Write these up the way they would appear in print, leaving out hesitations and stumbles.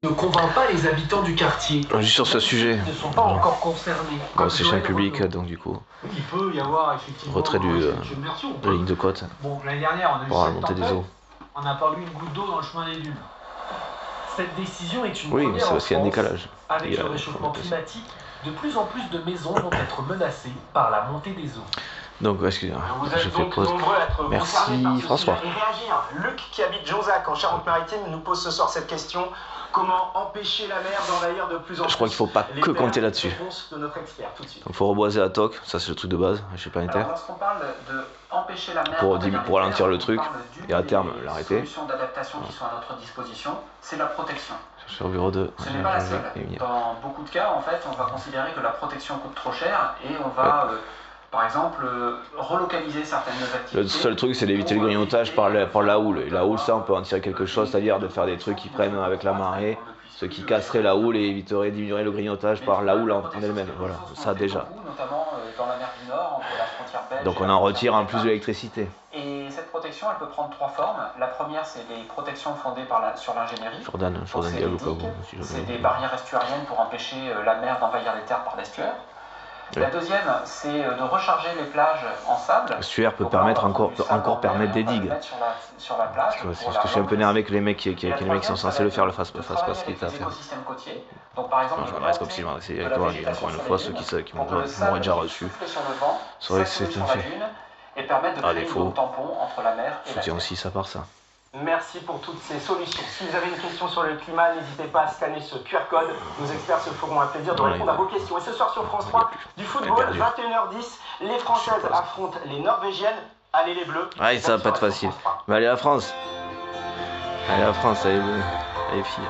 ne convainc pas les habitants du quartier. Juste sur ce sujet. Ils ne sont pas encore concernés. C'est chaîne publique, donc du coup. Oui, il peut y avoir effectivement retrait de la ligne de côte. Bon, l'année dernière, on a eu pour la montée des eaux. On n'a pas eu une goutte d'eau dans le chemin des dunes. Cette décision est une oui, mais c'est parce qu'il y a un décalage. Avec le réchauffement climatique, de plus en plus de maisons vont être menacées par la montée des eaux. Donc, excusez-moi, je fais pause. Merci François. Et réagir. Luc, qui habite Jonzac en Charente-Maritime, nous pose ce soir cette question. Comment empêcher la mer d'envahir de plus en plus? Je crois qu'il ne faut pas que compter là-dessus. Donc il faut reboiser à toc, ça c'est le truc de base, chez Planétaire. Lorsqu'on parle d'empêcher la mer pour ralentir le truc, et à terme l'arrêter. Les solutions d'adaptation qui sont à notre disposition, c'est la protection. Sur le bureau 2. Ce n'est pas la seule. Dans beaucoup de cas, en fait, on va considérer que la protection coûte trop cher et on va... par exemple, relocaliser certaines activités. Le seul truc, c'est d'éviter le grignotage par la houle. Et la houle, ça, on peut en tirer quelque chose, c'est-à-dire de faire des trucs qui prennent avec la marée, ce qui casserait la houle et éviterait, diminuerait le grignotage par la houle en elle-même. Voilà, ça déjà. Notamment dans la mer du Nord, entre la frontière belge. Donc on en retire en plus de l'électricité. Et cette protection, elle peut prendre trois formes. La première, c'est des protections fondées sur l'ingénierie. Jordan Diallo, c'est des barrières estuariennes pour empêcher la mer d'envahir les terres par l'estuaire. La deuxième, c'est de recharger les plages en sable. L'estuaire peut permettre encore permettre des digues. Sur la plage. C'est ce que je suis un peu énervé que les mecs qui sont censés le faire le fassent pas ce qu'il est à faire. Donc par exemple, je m'adresse comme si je m'adressais avec toi, encore une fois, ceux qui m'auraient déjà reçu. C'est vrai que c'est un fait. À défaut, je soutiens aussi ça par ça. Merci pour toutes ces solutions. Si vous avez une question sur le climat, n'hésitez pas à scanner ce QR code. Nos experts se feront un plaisir de répondre à vos questions. Et ce soir sur France 3, du football, 21h10, les Françaises affrontent les Norvégiennes. Allez les Bleus. Ah, ça va pas être facile. Mais allez la France. Allez la France, allez les filles.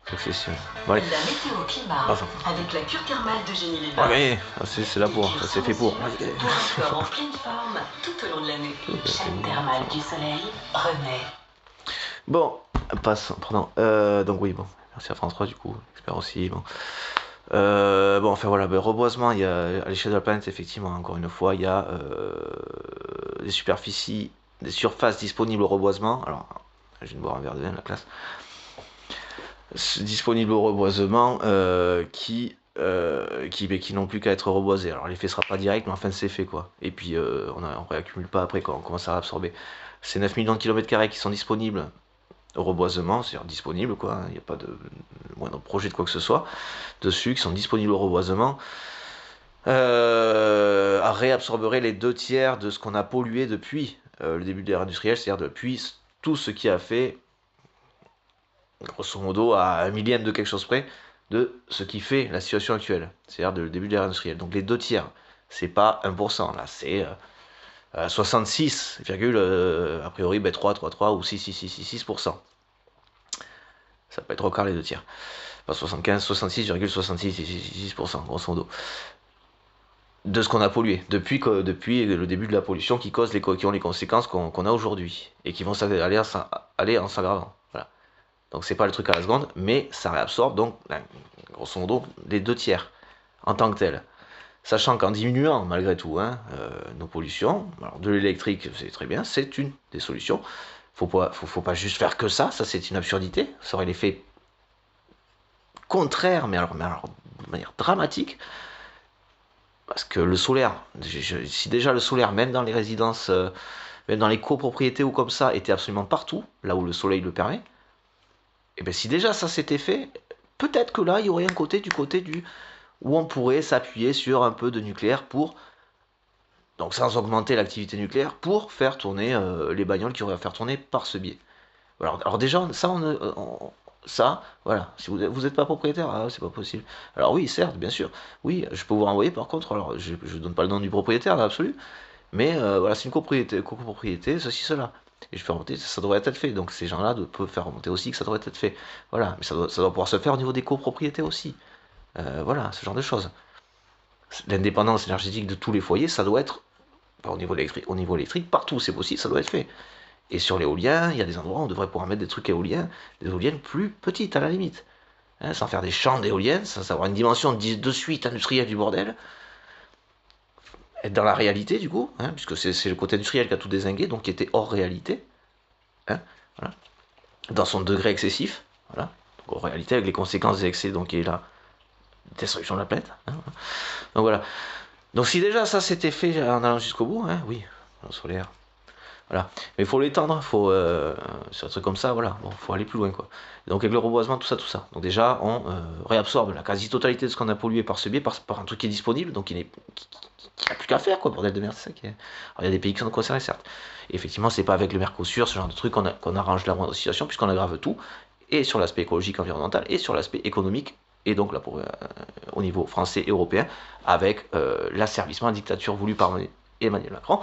Succession. Bon, allez. La météo climat avec la cure thermale de Génie Les Ah mais c'est là pour, ça c'est fait pour. Pour un corps en pleine forme tout au long de l'année. Chaîne thermale du soleil renaît. Bon, passons, pardon. Donc oui, bon, merci à France 3 du coup, j'espère aussi. Bon. Enfin voilà, reboisement, il y a à l'échelle de la planète, effectivement, encore une fois, il y a des superficies, des surfaces disponibles au reboisement. Alors, je viens de boire un verre de vin de la classe. Disponibles au reboisement qui n'ont plus qu'à être reboisés. Alors l'effet sera pas direct, mais enfin c'est fait quoi. Et puis on réaccumule pas après quand on commence à réabsorber. C'est 9 millions de km² qui sont disponibles au reboisement, c'est-à-dire disponibles quoi. Il n'y a pas de moindre projet de quoi que ce soit dessus, qui sont disponibles au reboisement. Réabsorberait les 2/3 de ce qu'on a pollué depuis le début de l'ère industrielle, c'est-à-dire depuis tout ce qui a fait grosso modo à un millième de quelque chose près de ce qui fait la situation actuelle, c'est-à-dire le début de l'ère industrielle. Donc les 2/3, c'est pas 1%, là c'est 66, a priori 3 ou 6%. Ça peut être au quart les 2/3. Pas 75, 66,66%, grosso modo. De ce qu'on a pollué, depuis le début de la pollution qui ont les conséquences qu'on a aujourd'hui, et qui vont aller en s'aggravant. Voilà. Donc c'est pas le truc à la seconde, mais ça réabsorbe donc grosso modo les 2/3 en tant que tel. Sachant qu'en diminuant malgré tout nos pollutions, alors de l'électrique c'est très bien, c'est une des solutions. Faut pas juste faire que ça c'est une absurdité, ça aurait l'effet contraire, mais alors de manière dramatique. Parce que le solaire, si déjà le solaire, même dans les résidences, même dans les copropriétés ou comme ça, était absolument partout, là où le soleil le permet, et bien si déjà ça s'était fait, peut-être que là il y aurait un côté où on pourrait s'appuyer sur un peu de nucléaire donc sans augmenter l'activité nucléaire, pour faire tourner les bagnoles qui auraient à faire tourner par ce biais. Alors déjà, ça, voilà, si vous n'êtes pas propriétaire, c'est pas possible. Alors oui, certes, bien sûr, oui, je peux vous renvoyer par contre, alors je ne donne pas le nom du propriétaire, là, absolu, mais voilà, c'est une copropriété, ceci, cela. Et je fais remonter, ça devrait être fait, donc ces gens-là peuvent faire remonter aussi que ça devrait être fait. Voilà, mais ça doit pouvoir se faire au niveau des copropriétés aussi. Voilà, ce genre de choses. L'indépendance énergétique de tous les foyers, ça doit être, au niveau électrique, partout c'est possible, ça doit être fait. Et sur l'éolien, il y a des endroits où on devrait pouvoir mettre des trucs éoliennes, des éoliennes plus petites à la limite. Sans faire des champs d'éoliennes, sans avoir une dimension de suite industrielle du bordel. Être dans la réalité du coup, puisque c'est le côté industriel qui a tout dézingué, donc qui était hors réalité. Voilà. dans son degré excessif, voilà. Donc, en réalité, avec les conséquences des excès, donc, qui est la destruction de la planète. Hein. Donc voilà. Donc si déjà ça s'était fait en allant jusqu'au bout, hein, oui, le solaire. Voilà. Mais il faut l'étendre, faut sur un truc comme ça, voilà, bon, faut aller plus loin quoi. Et donc avec le reboisement, tout ça, tout ça. Donc déjà on réabsorbe la quasi-totalité de ce qu'on a pollué par ce biais, par un truc qui est disponible, donc qui n'a plus qu'à faire quoi, bordel de merde, c'est ça qui est. Alors il y a des pays qui sont concernés certes. Et effectivement, c'est pas avec le Mercosur, ce genre de truc qu'on arrange la moindre situation, puisqu'on aggrave tout, et sur l'aspect écologique, environnemental, et sur l'aspect économique, et donc là au niveau français et européen, avec l'asservissement à la dictature voulue par Emmanuel Macron.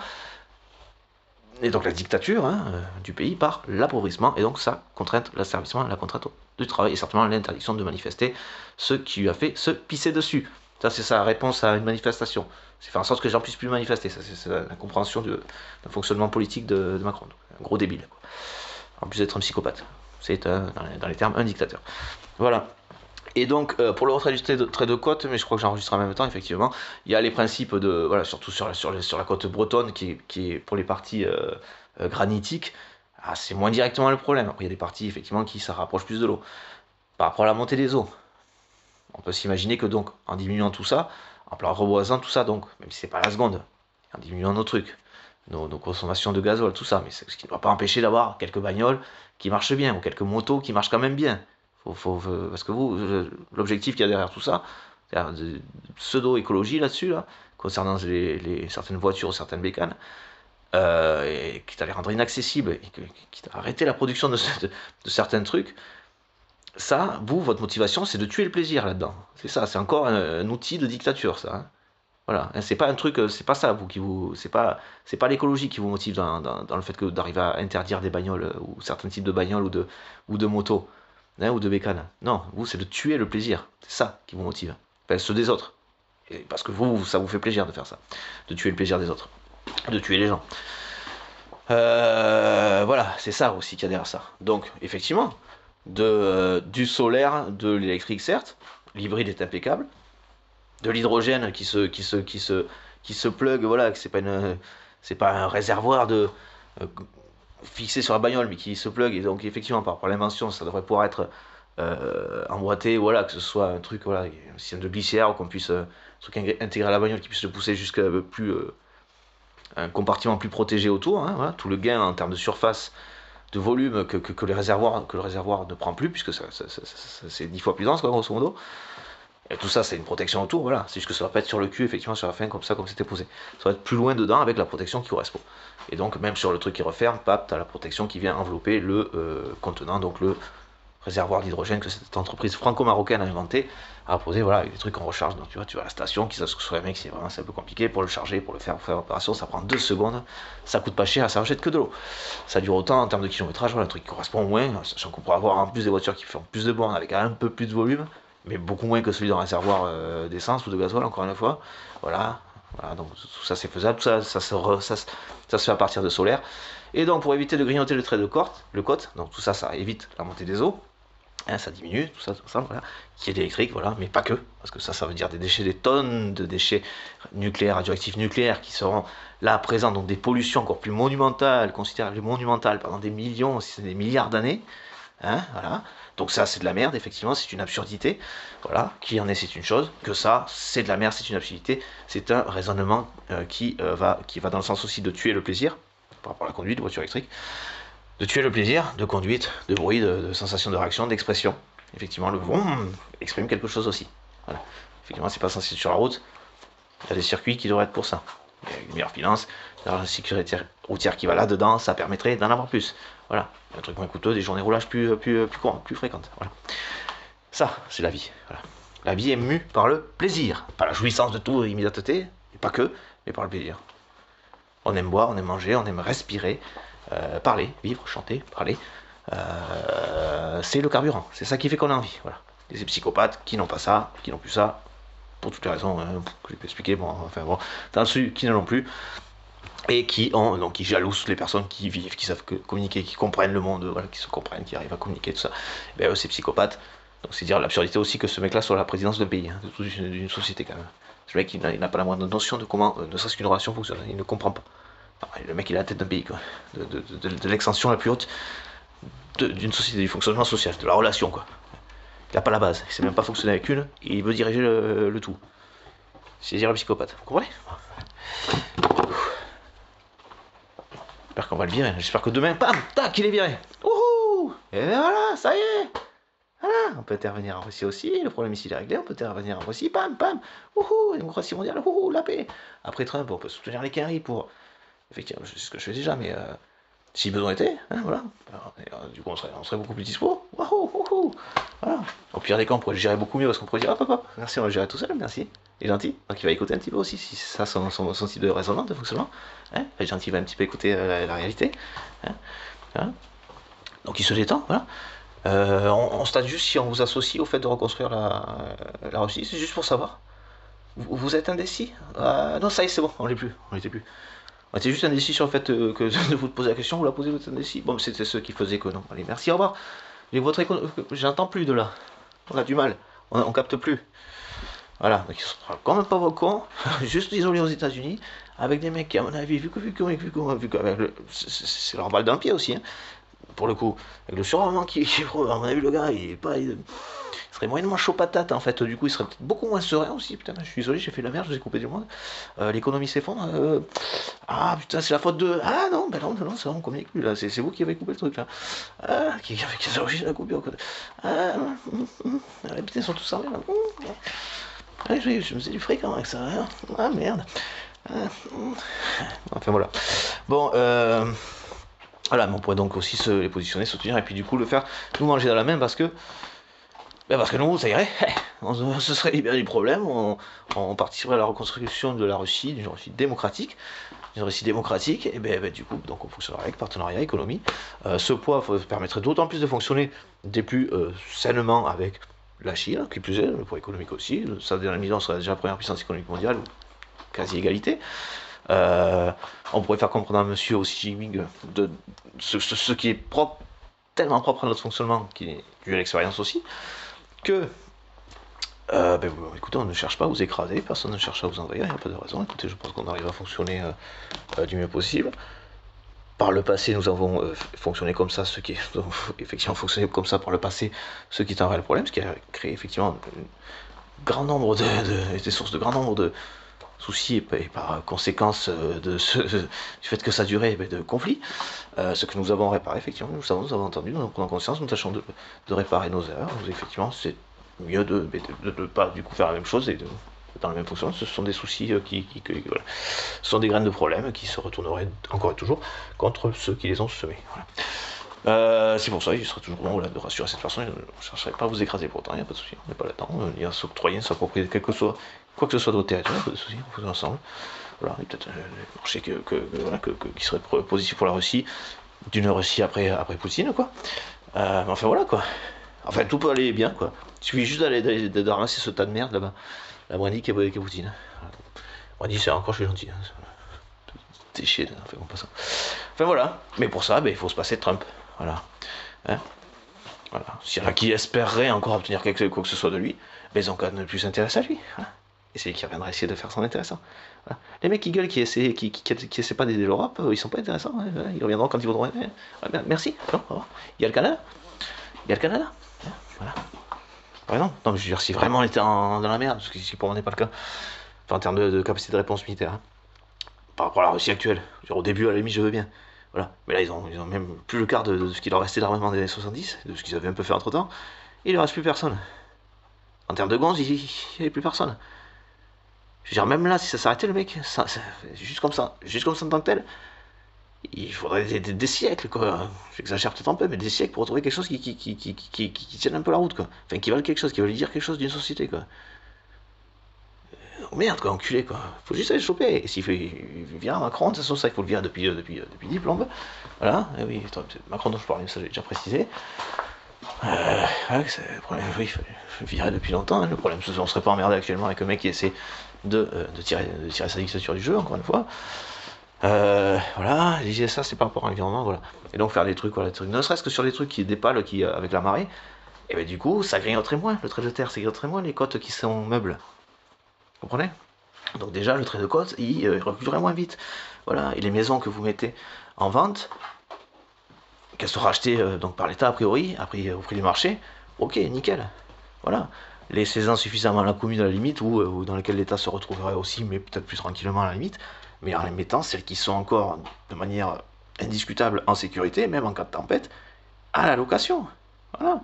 Et donc la dictature du pays par l'appauvrissement, et donc sa contrainte, l'asservissement, la contrainte du travail, et certainement l'interdiction de manifester, ce qui lui a fait se pisser dessus. Ça, c'est sa réponse à une manifestation. C'est faire en sorte que les gens puissent plus manifester. Ça, c'est la compréhension d'un fonctionnement politique de Macron. Donc, un gros débile, quoi. En plus d'être un psychopathe. C'est, dans les termes, un dictateur. Voilà. Et donc, pour le retrait du trait de côte, mais je crois que j'enregistre en même temps, effectivement, il y a les principes de, voilà, surtout sur la côte bretonne, qui est pour les parties granitiques, c'est moins directement le problème. Après, il y a des parties, effectivement, qui ça rapproche plus de l'eau. Par rapport à la montée des eaux, on peut s'imaginer que, donc, en diminuant tout ça, en reboisant tout ça, donc, même si c'est pas la seconde, en diminuant nos trucs, nos consommations de gazole, tout ça, mais ce qui ne doit pas empêcher d'avoir quelques bagnoles qui marchent bien, ou quelques motos qui marchent quand même bien. Parce que l'objectif qu'il y a derrière tout ça, c'est-à-dire de pseudo-écologie là-dessus, là, concernant certaines voitures, certaines bécanes, et qui t'a les rendre inaccessibles, et qui t'a arrêté la production de certains trucs, ça, votre motivation, c'est de tuer le plaisir là-dedans. C'est ça, c'est encore un outil de dictature, ça. Hein. Voilà, c'est pas un truc, c'est pas ça, c'est pas l'écologie qui vous motive dans le fait que d'arriver à interdire des bagnoles, ou certains types de bagnoles, ou de motos. Hein, ou de bécane. Non, vous, c'est de tuer le plaisir. C'est ça qui vous motive. Enfin, ceux des autres. Et parce que ça vous fait plaisir de faire ça. De tuer le plaisir des autres. De tuer les gens. Voilà, c'est ça aussi qu'il y a derrière ça. Donc, effectivement, du solaire, de l'électrique, certes. L'hybride est impeccable. De l'hydrogène qui se plug, voilà, que c'est pas un réservoir fixé sur la bagnole, mais qui se plug, et donc effectivement par l'invention ça devrait pouvoir être emboîté, voilà, que ce soit un truc, voilà, un système de glissière, ou qu'on puisse un truc intégré à la bagnole qui puisse le pousser jusqu'à un compartiment plus protégé autour, hein, voilà, tout le gain en termes de surface, de volume que le réservoir ne prend plus, puisque c'est 10 fois plus dense, quoi, grosso modo. Et tout ça, c'est une protection autour, voilà. C'est juste que ça va pas être sur le cul, effectivement, sur la fin, comme ça, comme c'était posé. Ça va être plus loin dedans avec la protection qui correspond. Et donc, même sur le truc qui referme, pap, t'as la protection qui vient envelopper le contenant, donc le réservoir d'hydrogène que cette entreprise franco-marocaine a inventé, a posé, voilà, avec des trucs qu'on recharge. Donc, tu vois à la station, qui savent ce que soit les mecs, c'est un peu compliqué pour le charger, pour faire l'opération, ça prend 2 secondes, ça coûte pas cher, ça rejette que de l'eau. Ça dure autant en termes de kilométrage, voilà, un truc qui correspond au moins, sachant qu'on pourra avoir en plus des voitures qui font plus de bornes avec un peu plus de volume, mais beaucoup moins que celui d'un réservoir d'essence ou de gasoil, encore une fois. Voilà, donc tout ça c'est faisable, tout ça se fait à partir de solaire. Et donc pour éviter de grignoter le trait de côte, donc tout ça, ça évite la montée des eaux, hein, ça diminue, tout ça, voilà, qui est électrique, voilà, mais pas que, parce que ça veut dire des déchets, des tonnes de déchets nucléaires, radioactifs nucléaires, qui seront là présents, donc des pollutions encore plus monumentales, considérablement monumentales, pendant des millions, si c'est des milliards d'années, hein, voilà. Donc ça, c'est de la merde, effectivement, c'est une absurdité. Voilà, qui en est, c'est une chose. Que ça, c'est de la merde, c'est une absurdité. C'est un raisonnement qui va dans le sens aussi de tuer le plaisir, par rapport à la conduite de voiture électrique, de tuer le plaisir de conduite, de bruit, de sensation de réaction, d'expression. Effectivement, le vroom exprime quelque chose aussi. Voilà. Effectivement, c'est pas censé être sur la route. Il y a des circuits qui devraient être pour ça. Il y a une meilleure finance, la sécurité routière qui va là-dedans, ça permettrait d'en avoir plus. Voilà, un truc moins coûteux, des journées de roulage plus fréquentes. Voilà. Ça, c'est la vie. Voilà. La vie est mue par le plaisir, par la jouissance de tout, immédiateté, et pas que, mais par le plaisir. On aime boire, on aime manger, on aime respirer, parler, vivre, chanter, parler. C'est le carburant, c'est ça qui fait qu'on a envie. Voilà. Et ces psychopathes qui n'ont pas ça, qui n'ont plus ça, pour toutes les raisons que je peux expliquer, dans ceux qui ne l'ont plus, et qui jalousent les personnes qui vivent, qui savent communiquer, qui comprennent le monde, voilà, qui se comprennent, qui arrivent à communiquer, tout ça. Et bien eux, c'est psychopathes. Donc c'est dire l'absurdité aussi que ce mec-là soit la présidence d'un pays, hein, d'une société quand même. Ce mec, il n'a pas la moindre notion de comment, ne serait-ce qu'une relation fonctionne, il ne comprend pas. Non, le mec, il a la tête d'un pays, quoi. De l'extension la plus haute d'une société, du fonctionnement social, de la relation, quoi. Il n'a pas la base, il sait même pas fonctionner avec une, et il veut diriger le tout. C'est dire le psychopathe, vous comprenez? J'espère qu'on va le virer, j'espère que demain, bam, tac, il est viré. Wouhou! Et voilà, ça y est! Voilà, on peut intervenir en Russie aussi, le problème ici est réglé, on peut intervenir en Russie, bam, bam, wouhou, démocratie mondiale, wouhou, la paix. Après Trump, on peut soutenir les Qataris pour... Effectivement, c'est ce que je fais déjà, mais si besoin était, hein, voilà. Du coup, on serait beaucoup plus dispo. Wouhou, wouhou, voilà. Au pire des cas, on pourrait le gérer beaucoup mieux, parce qu'on pourrait dire, hop, hop, hop, merci, on va le gérer tout seul, merci. Il est gentil, donc il va écouter un petit peu aussi, si c'est ça son type de raisonnement, de fonctionnement. Hein, il est gentil, il va un petit peu écouter la réalité. Hein, hein. Donc il se détend, voilà. On stade juste si on vous associe au fait de reconstruire la Russie, c'est juste pour savoir. Vous êtes indécis? Non, ça y est, c'est bon, on l'est plus, on l'était plus. On était juste indécis sur le fait que de vous poser la question, vous la posez, vous êtes indécis. Bon, c'était ceux qui faisaient que non. Allez, merci, au revoir. J'entends plus de là. On a du mal, on capte plus. Voilà, donc ils sont quand même pas vos cons, juste isolés aux États-Unis, avec des mecs qui, à mon avis, c'est leur balle dans le pied aussi, hein, pour le coup, avec le surarmement à mon avis, le gars, il serait moyennement chaud patate, en fait, du coup, il serait peut-être beaucoup moins serein aussi, putain, je suis désolé, j'ai fait la merde, je vous ai coupé du monde, l'économie s'effondre, ah, putain, c'est la faute de, ah, non, ben non, c'est bon, on communique plus, là, c'est vous qui avez coupé le truc, là, qui est l'origine de la coupure, putain, ils sont tous armés, là, ouais, je me faisais du fric avec ça. Hein. Ah merde. Enfin voilà. Bon, voilà, mais on pourrait donc aussi les positionner, se tenir et puis du coup le faire nous manger dans la main parce que nous, ça irait. On se serait libéré du problème. On participerait à la reconstruction de la Russie, d'une Russie démocratique. Une Russie démocratique, et ben, du coup, donc on fonctionnerait avec partenariat, économie. Ce poids permettrait d'autant plus de fonctionner des plus sainement avec la Chine, qui plus est, le poids économique aussi, sa dernière mise serait déjà la première puissance économique mondiale, quasi égalité. On pourrait faire comprendre à monsieur Xi Jinping de ce qui est propre, tellement propre à notre fonctionnement, qui est dû à l'expérience aussi, que écoutez, on ne cherche pas à vous écraser, personne ne cherche à vous envahir, il n'y a pas de raison. Écoutez, je pense qu'on arrive à fonctionner du mieux possible. Par le passé, nous avons fonctionné comme ça, effectivement fonctionné comme ça par le passé, ce qui est un réel problème, ce qui a créé effectivement un grand nombre des sources de grand nombre de soucis et par conséquence du fait que ça durait, de conflits. Ce que nous avons réparé, effectivement, nous avons entendu, nous en prenons conscience, nous tâchons de réparer nos erreurs. Effectivement, c'est mieux de ne pas du coup faire la même chose et dans la même fonction. Ce sont des soucis voilà. Ce sont des graines de problèmes qui se retourneraient encore et toujours contre ceux qui les ont semés. Voilà. C'est pour ça qu'il serait toujours bon de rassurer cette personne. Je ne chercherai pas à vous écraser pour autant, il n'y a pas de souci, on n'est pas là-dedans. Il y a s'octroyer, s'approprier quoi que ce soit de votre territoire, il n'y a pas de souci, on fait ensemble. Voilà, et peut-être marché qui serait positif pour la Russie, d'une Russie après Poutine, quoi. Mais enfin voilà, quoi. Enfin, tout peut aller bien, quoi. Il suffit juste de ramasser ce tas de merde là-bas. La Brandy qui est Poutine. Brandy, c'est encore, je suis gentil. Hein. T'es chier, enfin, on passe. Enfin voilà. Mais pour ça, il faut se passer de Trump. Voilà. Hein, voilà. S'il y en a qui espéreraient encore obtenir quoi que ce soit de lui, ils ont qu'à ne plus s'intéresser à lui. Hein. Et c'est lui qui reviendra essayer de faire son intéressant. Voilà. Les mecs qui gueulent, qui essaient pas d'aider l'Europe, ils sont pas intéressants. Hein. Ils reviendront quand ils voudront. Merci. Non, au revoir. Il y a le Canada. Hein. Voilà. Par exemple, non, mais je veux dire, si vraiment on était dans la merde, ce qui pour moi n'est pas le cas, enfin, en termes de capacité de réponse militaire, hein, par rapport à la Russie actuelle, genre, au début, à la limite, je veux bien, voilà, mais là, ils ont même plus le quart de ce qu'il leur restait d'armement des années 70, de ce qu'ils avaient un peu fait entre temps, il ne reste plus personne. En termes de gonzes, il n'y avait plus personne. Je veux dire, même là, si ça s'arrêtait, le mec, juste comme ça en tant que tel, il faudrait des siècles, quoi. J'exagère peut-être un peu, mais des siècles pour retrouver quelque chose qui tienne un peu la route, quoi. Enfin, qui valent quelque chose, qui veulent dire quelque chose d'une société, quoi. Oh merde, quoi, enculé, quoi. Faut juste aller le choper. Et s'il vient Macron, de toute façon, ça, il faut le virer depuis 10 plombes. Voilà, et oui, Macron dont je parlais, ça j'ai déjà précisé. Le problème, oui, il fallait le virer depuis longtemps. Hein. Le problème, c'est qu'on serait pas emmerdé actuellement avec un mec qui essaie de tirer sa dictature du jeu, encore une fois. Voilà, je disais ça, c'est par rapport à l'environnement, voilà. Et donc faire des trucs, voilà, ne serait-ce que sur les trucs qui dépalent, avec la marée, et bien du coup, ça grignoterait moins, le trait de terre, ça grignoterait moins les côtes qui sont meubles. Vous comprenez? Donc déjà, le trait de côte, il reculerait moins vite. Voilà, et les maisons que vous mettez en vente, qu'elle sera achetée donc par l'État a priori, au prix du marché, ok, nickel. Voilà. Laissez-en suffisamment à la commune à la limite, ou dans lequel l'État se retrouverait aussi, mais peut-être plus tranquillement à la limite, mais en les mettant celles qui sont encore de manière indiscutable en sécurité, même en cas de tempête, à la location. Voilà.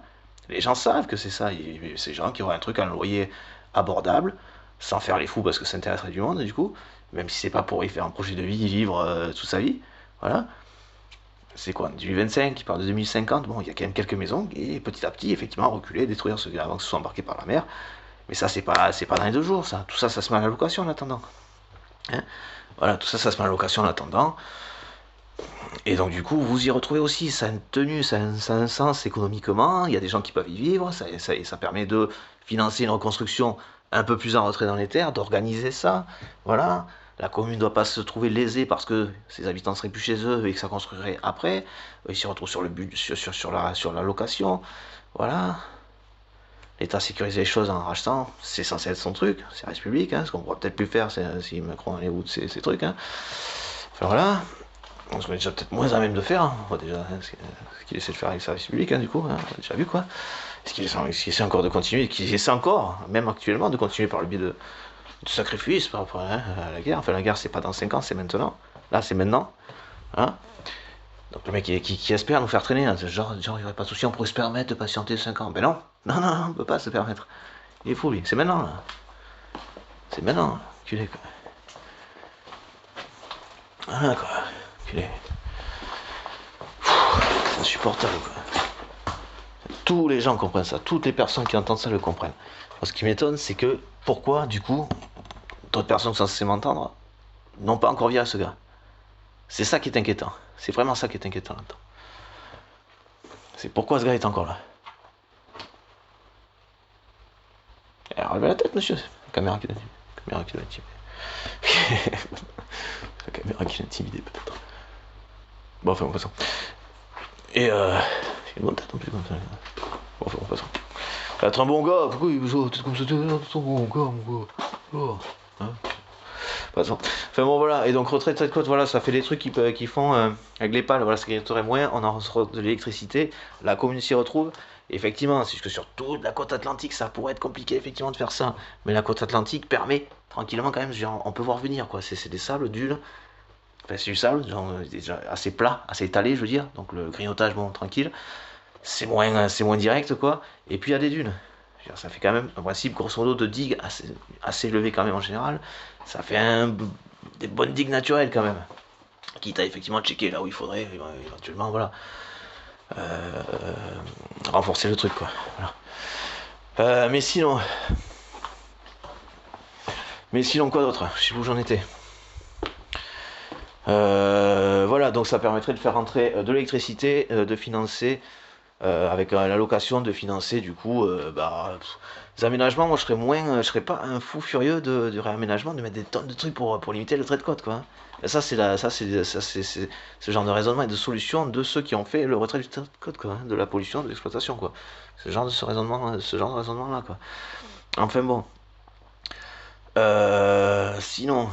Les gens savent que c'est ça. Ces gens qui auraient un truc à un loyer abordable, sans faire les fous parce que ça intéresserait du monde, du coup, même si c'est pas pour y faire un projet de vie, y vivre toute sa vie. Voilà. C'est quoi, 2025 qui part de 2050, bon, il y a quand même quelques maisons, et petit à petit, effectivement, reculer, détruire avant que ce soit embarqué par la mer. Mais ça, c'est pas dans les 2 jours, ça. Tout ça, ça se met à la location en attendant. Hein, voilà, tout ça, ça se met à la location en attendant. Et donc, du coup, vous y retrouvez aussi, ça a une tenue, ça a un sens économiquement, il y a des gens qui peuvent y vivre, ça permet de financer une reconstruction un peu plus en retrait dans les terres, d'organiser ça, voilà. La commune ne doit pas se trouver lésée parce que ses habitants ne seraient plus chez eux et que ça construirait après. Ils s'y retrouvent sur, sur la location. Voilà. L'État sécurise les choses en rachetant. C'est censé être son truc. C'est la République. Hein. Ce qu'on pourrait peut-être plus faire si Macron allait au bout de ces trucs. Hein. Enfin voilà. On serait déjà peut-être moins à même de faire. Hein. On voit déjà ce qu'il essaie de faire avec sa République, hein, du coup. Hein. On a déjà vu quoi. Est-ce qu'il essaie encore de continuer, qu'il essaie encore, même actuellement, de continuer par le biais de sacrifice par rapport à la guerre. Enfin, la guerre, c'est pas dans 5 ans, c'est maintenant. Là, c'est maintenant. Hein, donc le mec qui espère nous faire traîner, hein, genre il n'y aurait pas de souci, on pourrait se permettre de patienter 5 ans. Ben non, on peut pas se permettre. Il est fou, lui. C'est maintenant, là. C'est maintenant, culé, quoi. Voilà, quoi. Culé. C'est insupportable, quoi. Tous les gens comprennent ça. Toutes les personnes qui entendent ça le comprennent. Ce qui m'étonne, c'est que, pourquoi, du coup, d'autres personnes sont censées m'entendre n'ont pas encore viré ce gars. C'est ça qui est inquiétant. C'est vraiment ça qui est inquiétant là-dedans. C'est pourquoi ce gars est encore là. Relevez la tête, monsieur. La caméra qui l'intimide. La caméra qui l'intimide, peut-être. Bon, enfin, on passe. Et c'est une bonne tête en plus, comme ça. Bon, enfin, on passe. Être un bon gars, pourquoi il joue comme ça, un bon gars, mon gars. Oh, hein. Enfin bon voilà, et donc retrait de cette côte, voilà, ça fait des trucs qui font avec les pales, voilà, ça grignoterait moins, on en reçoit de l'électricité, la commune s'y retrouve. Et effectivement, c'est juste que sur toute la côte atlantique, ça pourrait être compliqué effectivement de faire ça, mais la côte atlantique permet tranquillement quand même, genre, on peut voir venir quoi, c'est des sables, dunes, enfin c'est du sable, genre, déjà assez plat, assez étalé je veux dire, donc le grignotage bon tranquille, c'est moins direct quoi, et puis il y a des dunes. Ça fait quand même un principe grosso modo de digue assez élevé quand même en général. Ça fait des bonnes digues naturelles quand même. Quitte à effectivement checker là où il faudrait éventuellement voilà renforcer le truc quoi. Voilà. Mais sinon quoi d'autre? Je sais plus où j'en étais. Voilà, donc ça permettrait de faire rentrer de l'électricité, de financer avec la location, de financer du coup les aménagements. Moi je serais pas un fou furieux du réaménagement, de mettre des tonnes de trucs pour limiter le trait de côte quoi. Et ça c'est ce genre de raisonnement et de solution de ceux qui ont fait le retrait du trait de côte quoi, hein, de la pollution, de l'exploitation quoi. Ce genre de raisonnement là quoi. Enfin bon. Sinon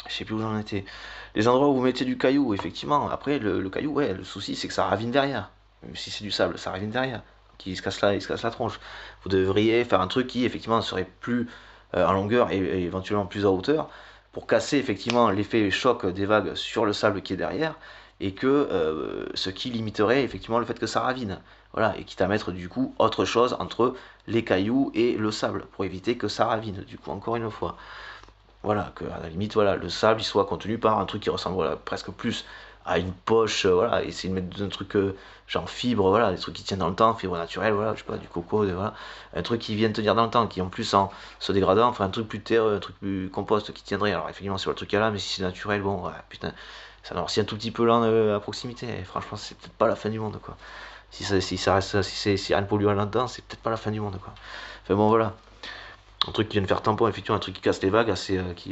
je sais plus où j'en étais. Les endroits où vous mettez du caillou, effectivement, après le caillou, ouais, le souci c'est que ça ravine derrière. Même si c'est du sable, ça ravine derrière. Il se casse la tronche. Vous devriez faire un truc qui effectivement serait plus en longueur et éventuellement plus en hauteur pour casser effectivement l'effet choc des vagues sur le sable qui est derrière et que ce qui limiterait effectivement le fait que ça ravine. Voilà, et quitte à mettre du coup autre chose entre les cailloux et le sable pour éviter que ça ravine, du coup, encore une fois. Voilà, que à la limite, voilà, le sable il soit contenu par un truc qui ressemble voilà, presque plus à une poche, voilà, essayer de mettre un truc genre fibre, voilà, des trucs qui tiennent dans le temps, fibre naturelle, voilà, je sais pas, du coco, voilà, un truc qui vient tenir dans le temps, qui en plus en se dégradant, enfin un truc plus terreux, un truc plus compost qui tiendrait, alors effectivement sur le truc là, mais si c'est naturel, bon, ouais, putain, ça noircit un tout petit peu là à proximité, et franchement c'est peut-être pas la fin du monde quoi. Si ça reste, si rien de polluant là-dedans, c'est peut-être pas la fin du monde quoi. Enfin bon voilà. Un truc qui vient de faire tampon, effectivement, un truc qui casse les vagues,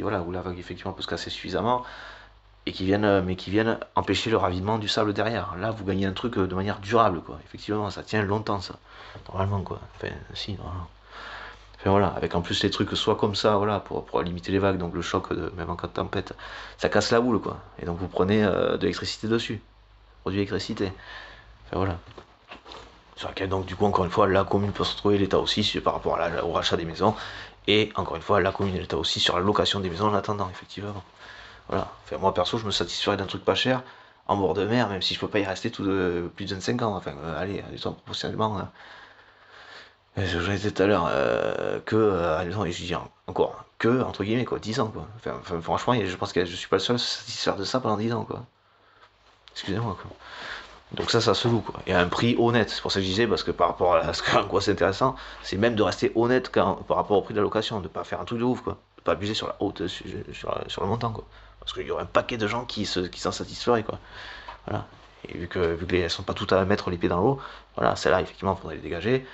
voilà, où la vague effectivement peut se casser suffisamment, et mais qui viennent empêcher le ravinement du sable derrière. Là, vous gagnez un truc de manière durable, quoi. Effectivement, ça tient longtemps, ça. Normalement, quoi. Enfin, si, normalement. Enfin, voilà, avec en plus les trucs soit comme ça, voilà, pour limiter les vagues, donc le choc, même en cas de tempête, ça casse la houle, quoi. Et donc vous prenez de l'électricité dessus. produit d'électricité. Enfin voilà. Sur laquelle donc du coup encore une fois la commune peut se retrouver, l'État aussi par rapport au rachat des maisons, et encore une fois la commune et l'État aussi sur la location des maisons en attendant effectivement. Voilà. Enfin, moi perso je me satisferais d'un truc pas cher en bord de mer, même si je peux pas y rester plus de 25 ans, enfin allez, disons proportionnellement. J'en ai dit tout à l'heure je dis encore que entre guillemets quoi, 10 ans quoi. Enfin, franchement je pense que je suis pas le seul à se satisfaire de ça pendant 10 ans quoi. Excusez-moi quoi. Donc ça se loue quoi. Et à un prix honnête. C'est pour ça que je disais, parce que par rapport à ce que c'est intéressant, c'est même de rester honnête par rapport au prix de la location, de pas faire un truc de ouf quoi. De pas abuser sur la haute sur le montant quoi. Parce qu'il y aurait un paquet de gens qui s'en satisferaient quoi. Voilà. Et vu que elles sont pas toutes à mettre les pieds dans l'eau, voilà, celles-là effectivement il faudrait les dégager.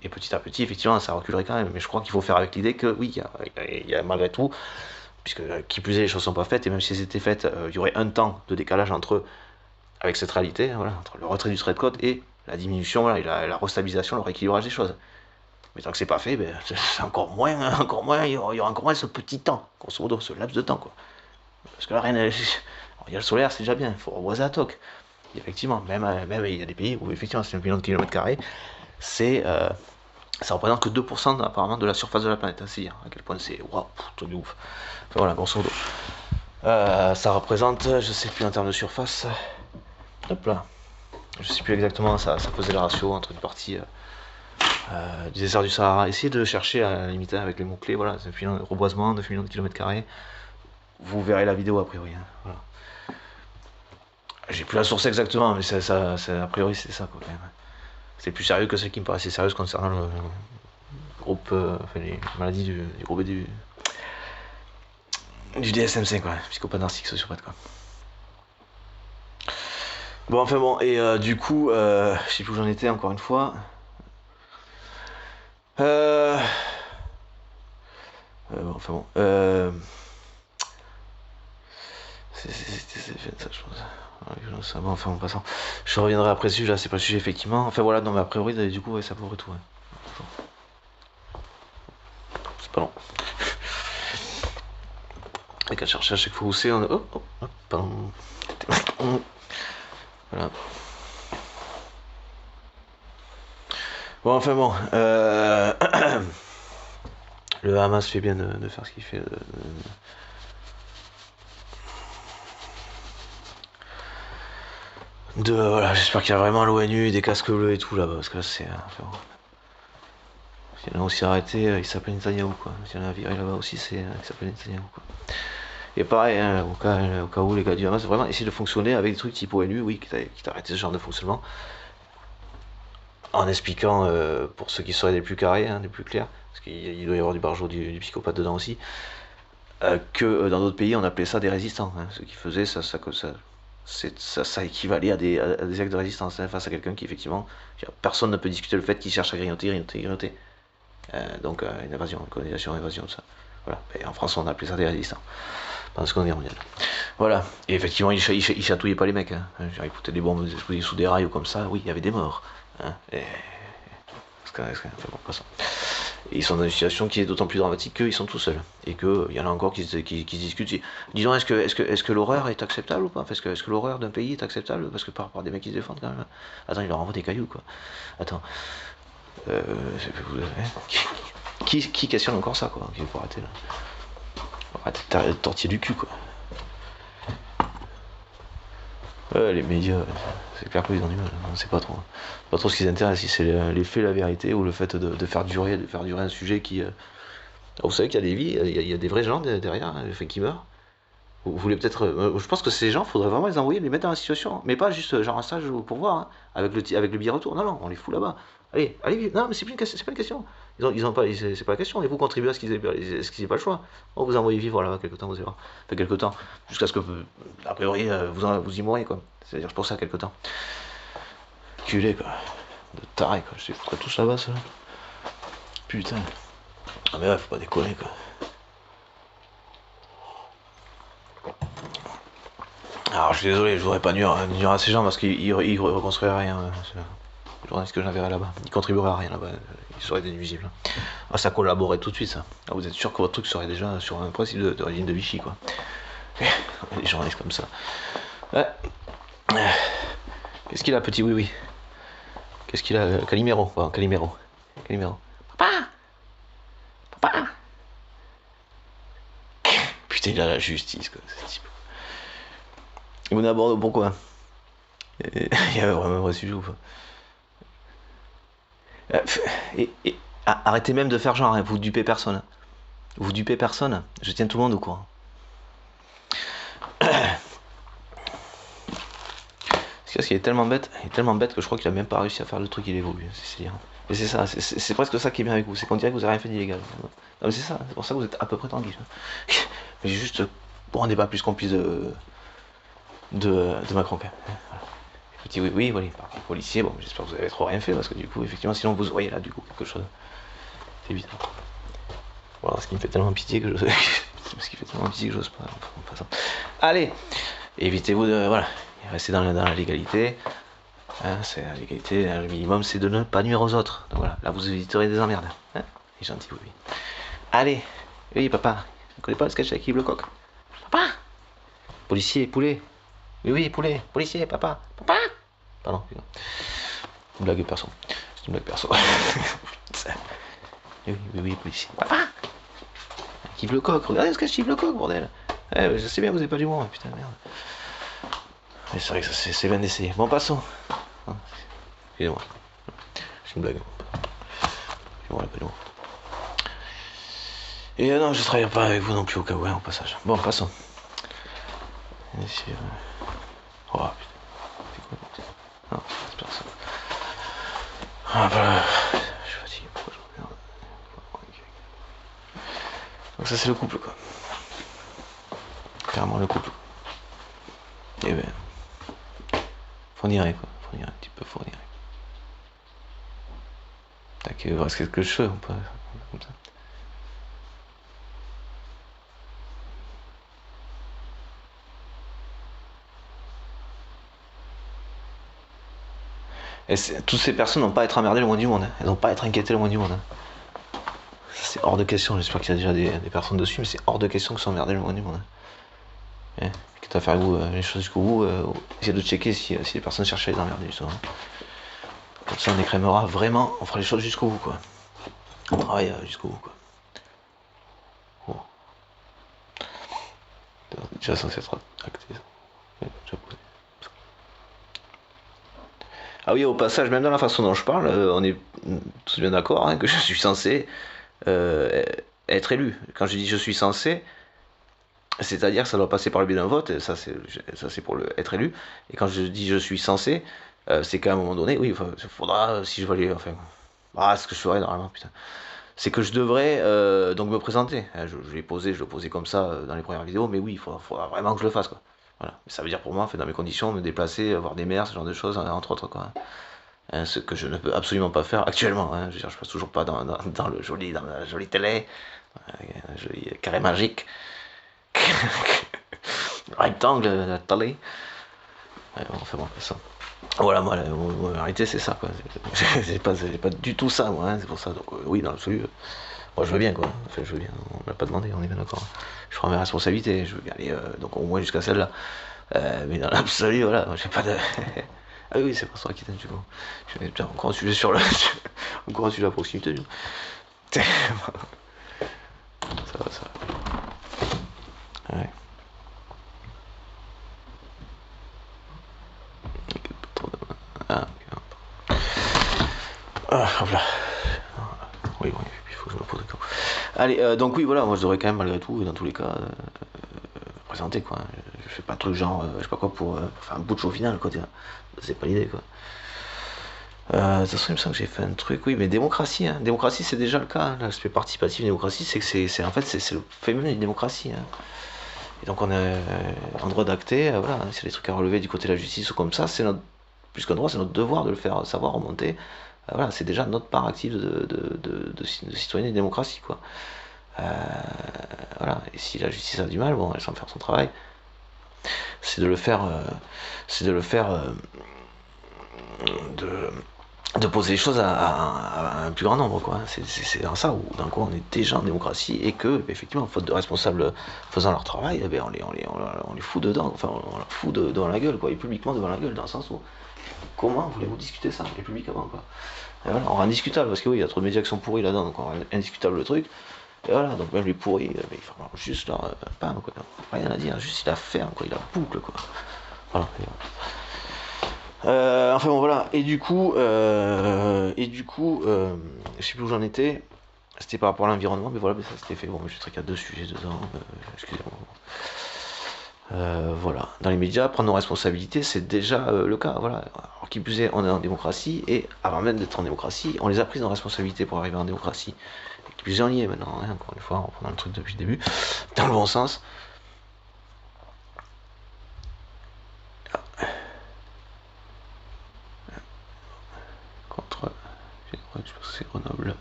Et petit à petit, effectivement, ça reculerait quand même. Mais je crois qu'il faut faire avec l'idée que oui, il y a malgré tout, puisque qui plus est, les choses sont pas faites, et même si elles étaient faites, il y aurait un temps de décalage avec cette réalité, voilà, entre le retrait du trait de côte et la diminution, voilà, et la restabilisation, le rééquilibrage des choses. Mais tant que c'est pas fait, ben, c'est encore moins, il y aura encore moins ce petit temps, grosso modo, ce laps de temps, quoi. Parce que la reine, il y a le solaire, c'est déjà bien, il faut reboiser à toc. Et effectivement, même il y a des pays où effectivement c'est 1 million de kilomètres carrés, ça représente que 2% apparemment de la surface de la planète, ainsi, hein, à quel point c'est waouh, truc de ouf. Enfin voilà, grosso modo. Ça représente, je sais plus en termes de surface, hop là, je sais plus exactement, ça faisait le ratio entre une partie du désert du Sahara. Essayez de chercher à la limite avec les mots-clés, voilà, reboisement, 9 millions de kilomètres carrés. Vous verrez la vidéo a priori. Hein, voilà. J'ai plus la source exactement, mais a priori c'est ça quoi, quand même. C'est plus sérieux que celle qui me paraissait sérieuse concernant le groupe, enfin les maladies du groupe du DSM-5 quoi, psychopathe narcissique sociopathe quoi. Bon enfin bon, et du coup, je sais plus où j'en étais encore une fois. Bon, enfin bon, c'est ça je pense. Bon, enfin en passant, je reviendrai après dessus, là c'est pas le sujet effectivement. Enfin voilà, non mais a priori du coup ouais, ça pourrait tout. Ouais. C'est pas long. Et qu'à chercher à chaque fois où c'est, oh, pardon. Voilà. Bon enfin bon, le Hamas fait bien de faire ce qu'il fait. Voilà, j'espère qu'il y a vraiment l'ONU, des casques bleus et tout là-bas, parce que là c'est. Enfin, bon. Il y en a aussi arrêté, il s'appelle Netanyahou quoi. Il y en a viré là-bas aussi, il s'appelle Netanyahou quoi. Et pareil, hein, au cas où les gars du Hamas, vraiment essayer de fonctionner avec des trucs type ONU, oui, qui t'arrêtent ce genre de fonctionnement. En expliquant, pour ceux qui seraient les plus carrés, hein, les plus clairs, parce qu'il doit y avoir du barjot du psychopathe dedans aussi, que dans d'autres pays on appelait ça des résistants. Hein. Ce qui faisait ça équivalait à des actes de résistance hein, face à quelqu'un qui effectivement, personne ne peut discuter le fait qu'il cherche à grignoter. Donc une invasion, une colonisation, invasion, tout ça. Voilà. Et en France on appelait ça des résistants pendant la Seconde Guerre mondiale. Voilà. Et effectivement ils chatouillaient pas les mecs. Hein. Ils foutaient des bombes explosées sous des rails ou comme ça. Oui, il y avait des morts. Hein. Enfin, bon, passons. Et ils sont dans une situation qui est d'autant plus dramatique qu'ils sont tout seuls. Et qu'il y en a encore qui se discutent. Disons, est-ce que l'horreur est acceptable ou pas? Est-ce que l'horreur d'un pays est acceptable? Parce que par rapport à des mecs qui se défendent quand même. Attends, il leur envoie des cailloux quoi. Attends. Qui questionne encore ça quoi? Il faut arrêter là. Faut arrêter de tortiller du cul quoi. Les médias, c'est clair qu'ils ont du mal, on sait pas trop. Pas trop ce qui les intéresse, si c'est les faits, la vérité, ou le fait de faire durer un sujet qui. Vous savez qu'il y a des vies, il y a des vrais gens derrière, hein, qui meurent. Vous voulez peut-être. Je pense que ces gens, faudrait vraiment les envoyer, les mettre dans la situation, mais pas juste genre un stage pour voir, hein, avec le billet retour. Non, on les fout là-bas. Allez, non, mais c'est pas une question. Ils ont pas, c'est pas la question. Et vous contribuez à ce qu'ils aient pas le choix. On vous envoie vivre là-bas quelque temps, vous allez voir. Enfin, quelque temps, jusqu'à ce que, a priori, vous y mourrez quoi. C'est-à-dire pour ça quelque temps. Culé quoi, de taré quoi. Je les foutrais tous là-bas, ça. Putain. Ah mais ouais, faut pas déconner quoi. Alors je suis désolé, je voudrais pas nuire à ces gens parce qu'ils reconstruiraient rien. Le journaliste que j'enverrai là-bas, il contribuerait à rien là-bas, il serait des nuisibles. Ah, ça collaborerait tout de suite ça. Ah, vous êtes sûr que votre truc serait déjà sur un principe de régime de Vichy quoi. Les journalistes comme ça. Ouais. Qu'est-ce qu'il a, petit oui. Qu'est-ce qu'il a, Calimero, ouais, Calimero. Papa. Putain, il a la justice, quoi, ce type. Et vous n'abordez pourquoi? Il y a vraiment un vrai sujet ou pas? Arrêtez même de faire genre, hein, vous dupez personne. Vous dupez personne, je tiens tout le monde au courant. Parce qu'il est tellement bête que je crois qu'il a même pas réussi à faire le truc qu'il évolue. C'est dire. Et c'est ça, c'est presque ça qui est bien avec vous, c'est qu'on dirait que vous avez rien fait d'illégal. Non mais c'est ça, c'est pour ça que vous êtes à peu près tranquille. Mais juste, bon, on n'est pas plus complice de Macron quand même. Voilà. Petit oui, voilà, par contre, policier, bon, j'espère que vous avez trop rien fait, parce que du coup, effectivement, sinon vous voyez là, du coup, quelque chose. C'est évident. Voilà, ce qui me fait tellement pitié que j'ose pas. Allez, évitez-vous de, voilà, restez dans la légalité. Hein, c'est la légalité, le minimum, c'est de ne pas nuire aux autres. Donc voilà, là, vous éviterez des emmerdes. Hein, c'est gentil, oui. Allez, oui, papa, vous connaissez pas le sketch avec Yves Lecoq? Papa, policier, poulet. Oui, poulet, policier, papa. Pardon, une blague perso. C'est une blague perso. oui, policier. Papa. Yves Lecoq, regardez ce que c'est Yves Lecoq, bordel. Je sais bien, vous avez pas d'humour, putain, merde. Mais c'est vrai que c'est bien d'essayer. Bon, passons. Excusez-moi. C'est une blague. Excusez-moi, pas d'humour. Et non, je travaille pas avec vous non plus au cas où, hein, au passage. Bon, passons. Ici, oh putain. C'est quoi? Non, c'est pas ça. Ah bah, je suis fatigué. Pourquoi je regarde? Donc ça c'est le couple quoi. Clairement le couple. Et ben, fournirait quoi. Fournirait, un petit peu fournirait. Tac, il reste quelques cheveux, on peut faire comme ça. Et toutes ces personnes n'ont pas à être emmerdées le moins du monde. Hein. Elles n'ont pas à être inquiétées le moins du monde. Hein. C'est hors de question. J'espère qu'il y a déjà des personnes dessus, mais c'est hors de question que sont emmerdées le moins du monde. Hein. Quitte à faire vous les choses jusqu'au bout, essayez de checker si les personnes cherchent à les emmerder justement. Comme ça on écrémera vraiment, on fera les choses jusqu'au bout quoi. On travaille jusqu'au bout quoi. Oh. Déjà censé être acté. Déjà posé. Ah oui, au passage, même dans la façon dont je parle, on est tous bien d'accord hein, que je suis censé être élu. Quand je dis je suis censé, c'est-à-dire que ça doit passer par le biais d'un vote, et ça c'est pour être élu. Et quand je dis je suis censé, c'est qu'à un moment donné, oui, il faudra, si je veux aller, enfin, ce que je ferais normalement, putain, c'est que je devrais donc me présenter. Je l'ai posé, je le posais comme ça dans les premières vidéos, mais oui, il faudra vraiment que je le fasse, quoi. Voilà. Ça veut dire pour moi, fait dans mes conditions, me déplacer, voir des maires, ce genre de choses, entre autres, quoi. Hein, ce que je ne peux absolument pas faire actuellement. Hein. Je veux dire, je passe toujours pas dans la jolie télé, un joli carré magique, rectangle, la télé. Ouais, bon, enfin bon, ça. Voilà, moi, la réalité, c'est ça, quoi. C'est pas du tout ça, moi, hein, c'est pour ça. Donc, oui, dans l'absolu, moi, je veux bien, quoi. Enfin, je veux bien, on me l'a pas demandé, on est bien d'accord. Je prends mes responsabilités, je veux bien aller, donc au moins jusqu'à celle-là. Mais dans l'absolu, voilà, j'ai pas de. Ah oui, c'est François Aquitaine, du coup. Putain, encore un sujet sur le. Encore un sujet à proximité, du coup. Ça va. Ouais. Hop là. Oui, bon, il faut que je me pose d'accord. Allez, donc oui, voilà, moi je devrais quand même, malgré tout, dans tous les cas, présenter, quoi. Je fais pas de truc genre, je sais pas quoi, pour faire un bout de show final, quoi, c'est pas l'idée, quoi. De toute façon, il me semble que j'ai fait un truc, oui, mais démocratie, hein. Démocratie, c'est déjà le cas, hein. L'aspect participatif, démocratie, c'est que c'est en fait, c'est le féminin d'une démocratie, hein. Et donc, on a en droit d'acter, voilà, s'il y a des trucs à relever du côté de la justice ou comme ça, c'est notre, plus qu'un droit, c'est notre devoir de le faire savoir, remonter. Voilà, c'est déjà notre part active de citoyenneté et de démocratie, quoi. Voilà, et si la justice a du mal, bon, elle semble faire son travail. C'est de le faire, de poser les choses à un plus grand nombre, quoi. C'est dans ça où d'un coup on est déjà en démocratie et que effectivement faute de responsables faisant leur travail, eh bien, on les fout dedans, enfin on leur fout devant la gueule, quoi, et publiquement devant la gueule, dans le sens où comment voulez-vous discuter ça, les publiquement, quoi. Et voilà, on rend indiscutable, parce que oui, il y a trop de médias qui sont pourris là-dedans, donc on rend indiscutable le truc. Et voilà, donc même les pourris, mais il faut juste leur pam, quoi. Rien à dire, juste il la ferme, quoi, il la boucle, quoi. Voilà. Enfin bon, voilà. Et du coup, je sais plus où j'en étais. C'était par rapport à l'environnement, mais voilà, mais ça c'était fait. Bon, je sais qu'il y a 2 sujets dedans. Excusez-moi. Voilà. Dans les médias, prendre nos responsabilités, c'est déjà le cas. Voilà. Alors qui plus est, on est en démocratie, et avant même d'être en démocratie, on les a prises nos responsabilités pour arriver en démocratie. Et qui plus est, on y est maintenant. Hein, encore une fois, en reprenant le truc depuis le début, dans le bon sens. Contre, je pense que c'est Grenoble.